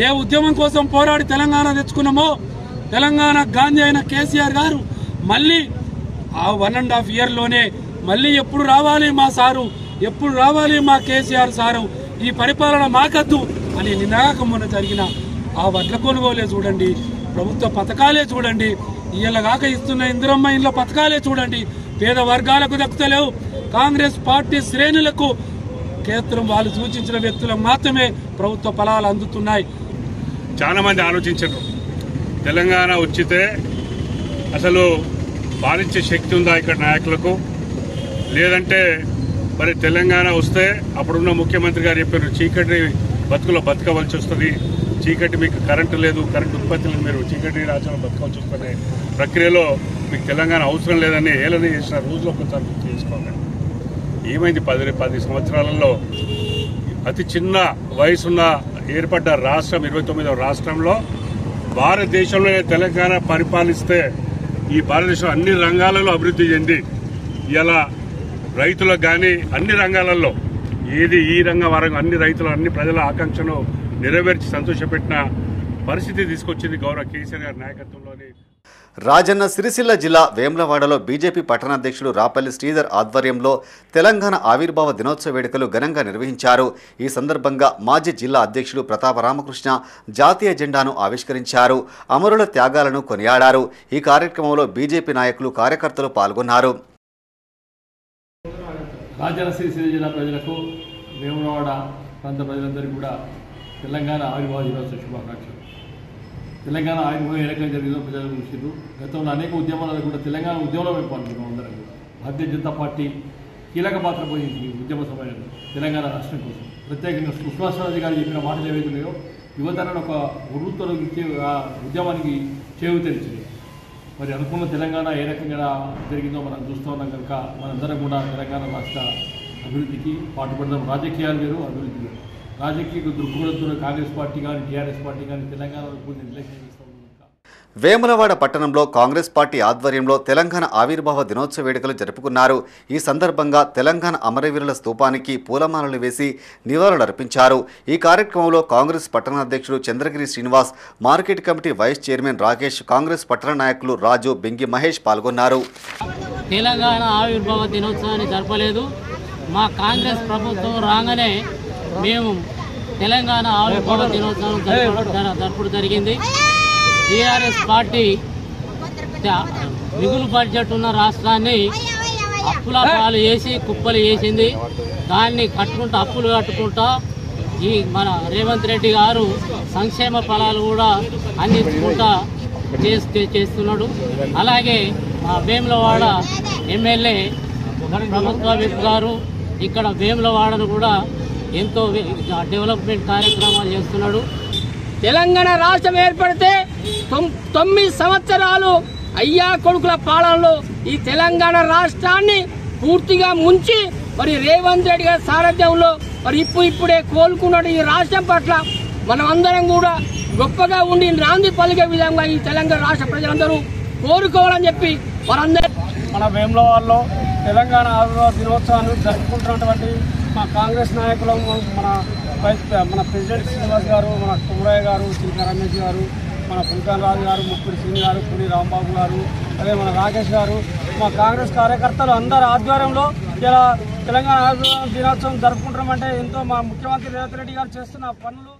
ఏ ఉద్యమం కోసం పోరాడి తెలంగాణ తెచ్చుకున్నామో తెలంగాణ గాంధీ అయిన కేసీఆర్ గారు మళ్ళీ ఆ 1.5 ఇయర్లోనే మళ్ళీ ఎప్పుడు రావాలి మా సారు, ఎప్పుడు రావాలి మా కేసీఆర్ సారు, ఈ పరిపాలన మాకద్దు అని నినాదం మొన్న జరిగిన ఆ వడ్ల కొనుగోలే చూడండి, ప్రభుత్వ పథకాలే చూడండి, ఇళ్ళగాక ఇస్తున్న ఇందిరమ్మ ఇండ్ల పథకాలే చూడండి, పేద వర్గాలకు దక్కుతలేవు. కాంగ్రెస్ పార్టీ శ్రేణులకు కేంద్రం వాళ్ళు సూచించిన వ్యక్తులకు మాత్రమే ప్రభుత్వ ఫలాలు అందుతున్నాయి. చాలా మంది ఆలోచించారు, తెలంగాణ వచ్చితే అసలు పాలించే శక్తి ఉందా ఇక్కడ నాయకులకు, లేదంటే మరి తెలంగాణ వస్తే అప్పుడున్న ముఖ్యమంత్రి గారు చెప్పారు చీకటి బతుకులో బతకవలసి వస్తుంది, చీకటి మీకు కరెంటు లేదు, కరెంటు ఉత్పత్తి లేదు, మీరు చీకటి రాజ్యంలో బతకవలసి వస్తుంది, ప్రక్రియలో మీకు తెలంగాణ అవసరం లేదని ఏలని చేసిన రోజులో ఒకసారి గుర్తు చేసుకోవాలి. ఏమైంది 10 సంవత్సరాలలో అతి చిన్న వయసున్న ఏర్పడ్డ రాష్ట్రం 29వ రాష్ట్రంలో భారతదేశంలోనే తెలంగాణ పరిపాలిస్తే ఈ భారతదేశం అన్ని రంగాలలో అభివృద్ధి చెంది ఇలా రైతులకు కానీ అన్ని రంగాలలో ఏది ఈ రంగం వరకు అన్ని రైతులు అన్ని ప్రజల ఆకాంక్షను నెరవేర్చి సంతోషపెట్టిన పరిస్థితి తీసుకొచ్చింది గౌరవ కేసీఆర్ గారి నాయకత్వంలోని. రాజన్న సిరిసిల్ల జిల్లా వేములవాడలో బీజేపీ పట్టణాధ్యక్షుడు రాపల్లి శ్రీధర్ ఆధ్వర్యంలో తెలంగాణ ఆవిర్భావ దినోత్సవ వేడుకలు ఘనంగా నిర్వహించారు. ఈ సందర్భంగా మాజీ జిల్లా అధ్యక్షుడు ప్రతాప రామకృష్ణ జాతీయ జెండాను ఆవిష్కరించారు. అమరుల త్యాగాలను కొనియాడారు. ఈ కార్యక్రమంలో బీజేపీ నాయకులు కార్యకర్తలు పాల్గొన్నారు. రాజన్న సిరిసిల్ల జిల్లా ప్రజలకు వేములవాడ ప్రాంత ప్రజలందరికీ కూడా తెలంగాణ ఆవిర్భావ దినోత్సవ శుభాకాంక్షలు. తెలంగాణ ఆవిర్భావం ఏ రకంగా జరిగిందో ప్రజలు చూసారు. గతంలో అనేక ఉద్యమాలలో కూడా తెలంగాణ ఉద్యమంలో మేము పాల్గొన్నాం. అందరం కూడా భారతీయ జనతా పార్టీ కీలక పాత్ర పోయింది ఉద్యమ సమయంలో తెలంగాణ రాష్ట్రం కోసం. ప్రత్యేకంగా సుష్మా స్వరాజ్ గారు చెప్పిన మాటలు ఏవైతున్నాయో యువతను ఒక ఉర్రూతొలగించి ఆ ఉద్యమానికి చేయూతనిచ్చింది. మరి అనుకున్న తెలంగాణ ఏ రకంగా జరిగిందో మనం చూస్తూ ఉన్నాం కనుక మనందరం కూడా తెలంగాణ రాష్ట్ర అభివృద్ధికి పాటుపడదాం. రాజకీయాలు వేరు, అభివృద్ధి వేరు. రాజకీయ దృక్పథంతో కాంగ్రెస్ పార్టీ కానీ టీఆర్ఎస్ పార్టీ కానీ తెలంగాణలో కొన్ని నిర్లక్ష్యం చేస్తూ ఉంది. వేములవాడ పట్టణంలో కాంగ్రెస్ పార్టీ ఆధ్వర్యంలో తెలంగాణ ఆవిర్భావ దినోత్సవ వేడుకలు జరుపుకున్నారు. ఈ సందర్భంగా తెలంగాణ అమరవీరుల స్తూపానికి పూలమాలలు వేసి నివాళులర్పించారు. ఈ కార్యక్రమంలో కాంగ్రెస్ పట్టణాధ్యక్షుడు Chandragiri Srinivas, market committee vice chairman Rakesh, Congress పట్టణ నాయకులు రాజు, బెంగి మహేష్ పాల్గొన్నారు. తెలంగాణ ఆవిర్భావ దినోత్సవాన్ని జరపలేదు. మా కాంగ్రెస్ ప్రభుత్వం రాగానే మేము తెలంగాణ ఆవిర్భావ దినోత్సవం జరపడం జరిగింది. టీఆర్ఎస్ పార్టీ మిగులు బడ్జెట్ ఉన్న రాష్ట్రాన్ని అప్పుల పాలు వేసి కుప్పలు వేసింది. దాన్ని కట్టుకుంటా అప్పులు కట్టుకుంటా ఈ మన రేవంత్ రెడ్డి గారు సంక్షేమ ఫలాలు కూడా అందించుకుంటా చేస్తున్నాడు. అలాగే మా వేములవాడ ఎమ్మెల్యే ప్రభుత్వ విప్ గారు ఇక్కడ వేములవాడను కూడా ఎంతో డెవలప్మెంట్ కార్యక్రమాలు చేస్తున్నాడు. తెలంగాణ రాష్ట్రం ఏర్పడితే 9 సంవత్సరాలు అయ్యా కొడుకుల పాలనలో ఈ తెలంగాణ రాష్ట్రాన్ని పూర్తిగా ముంచి మరి రేవంత్ రెడ్డి గారి సారథ్యంలో మరి ఇప్పుడే కోలుకున్న ఈ రాష్ట్రం పట్ల మనం అందరం కూడా గొప్పగా ఉండి నాంది పలికే విధంగా ఈ తెలంగాణ రాష్ట్ర ప్రజలందరూ కోరుకోవాలని చెప్పి వారందరూ మన వేములవాడలో తెలంగాణ ఆవిర్భావ దినోత్సవాన్ని జరుపుకుంటున్నటువంటి మా కాంగ్రెస్ నాయకులు మన ప్రెసిడెంట్ శ్రీనివాస్ గారు, మన కుమరయ్య గారు, శ్రీకా రమేష్ గారు, మన పుల్కాన్ రాజు గారు, ముప్పిడి శ్రీని గారు, పులి రాంబాబు గారు, అదే మన రాకేష్ గారు, మా కాంగ్రెస్ కార్యకర్తలు అందరి ఆధ్వర్యంలో ఇలా తెలంగాణ ఆవిర్భావ దినోత్సవం జరుపుకుంటామంటే ఎంతో మా ముఖ్యమంత్రి రేవంత్ రెడ్డి గారు చేస్తున్న పనులు.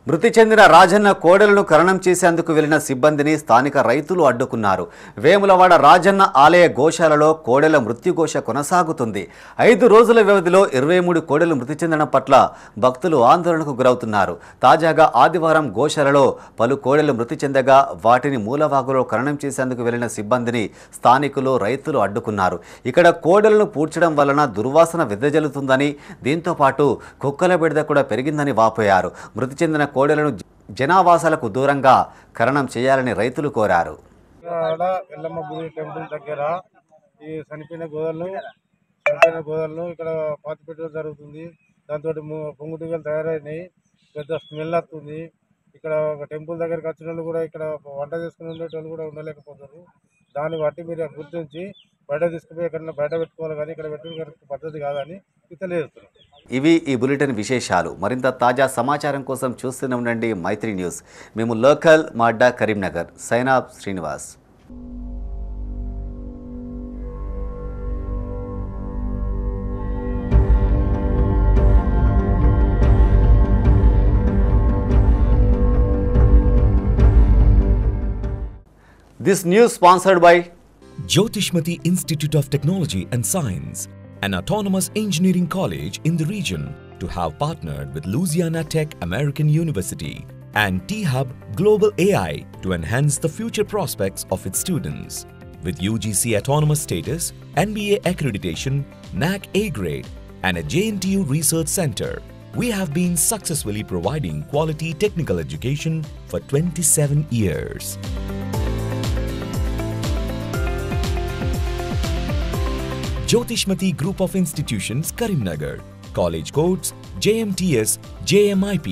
మృతి చెందిన రాజన్న కోడెలను ఖననం చేసేందుకు వెళ్లిన సిబ్బందిని స్థానిక రైతులు అడ్డుకున్నారు. వేములవాడ రాజన్న ఆలయ గోశాలలో కోడెల మృత్యుఘోష కొనసాగుతుంది. 5 రోజుల వ్యవధిలో 23 కోడెలు మృతి చెందడం పట్ల భక్తులు ఆందోళనకు గురవుతున్నారు. తాజాగా ఆదివారం గోశాలలో పలు కోడెలు మృతి చెందగా వాటిని మూలవాగులో ఖననం చేసేందుకు వెళ్లిన సిబ్బందిని స్థానికులు రైతులు అడ్డుకున్నారు. ఇక్కడ కోడెలను పూడ్చడం వలన దుర్వాసన వెదజల్లుతుందని, దీంతో పాటు కుక్కల బెడద కూడా పెరిగిందని వాపోయారు. మృతి చెందిన కోడెలను జనావాసాలకు దూరంగా ఖననం చేయాలని రైతులు కోరారు. ఎల్లమ్మ గుడి టెంపుల్ దగ్గర ఈ చనిపోయిన గోదలను ఇక్కడ పాతి పెట్టడం జరుగుతుంది. దాంతో పొంగుటీగలు తయారైనాయి, పెద్ద స్మెల్ వస్తుంది. ఇక్కడ ఒక టెంపుల్ దగ్గరికి వచ్చిన వాళ్ళు కూడా ఇక్కడ వంట చేసుకుని ఉండేటోళ్ళు కూడా ఉండలేకపోతారు. దాన్ని బట్టి మీరు గుర్తించి బయట తీసుకుపోయి ఎక్కడైనా బయట పెట్టుకోవాలి, కానీ ఇక్కడ పెట్టుకునే పద్ధతి కాదని తెలియజేస్తున్నారు. ఇవి ఈ బులెటిన్ విశేషాలు. మరింత తాజా సమాచారం కోసం చూస్తూనే ఉండండి మైత్రి న్యూస్. మేము లోకల్ మాడ్డా Karimnagar. Sign off Srinivas. This news sponsored by Jyotishmati Institute of Technology and Science, an autonomous engineering college in the region, to have partnered with Louisiana Tech American University and T-Hub Global AI to enhance the future prospects of its students. With UGC autonomous status, NBA accreditation, NAC A grade, and a JNTU research center, we have been successfully providing quality technical education for 27 years. Jyotishmati Group of Institutions, Karimnagar. College codes JMTS, JMIP.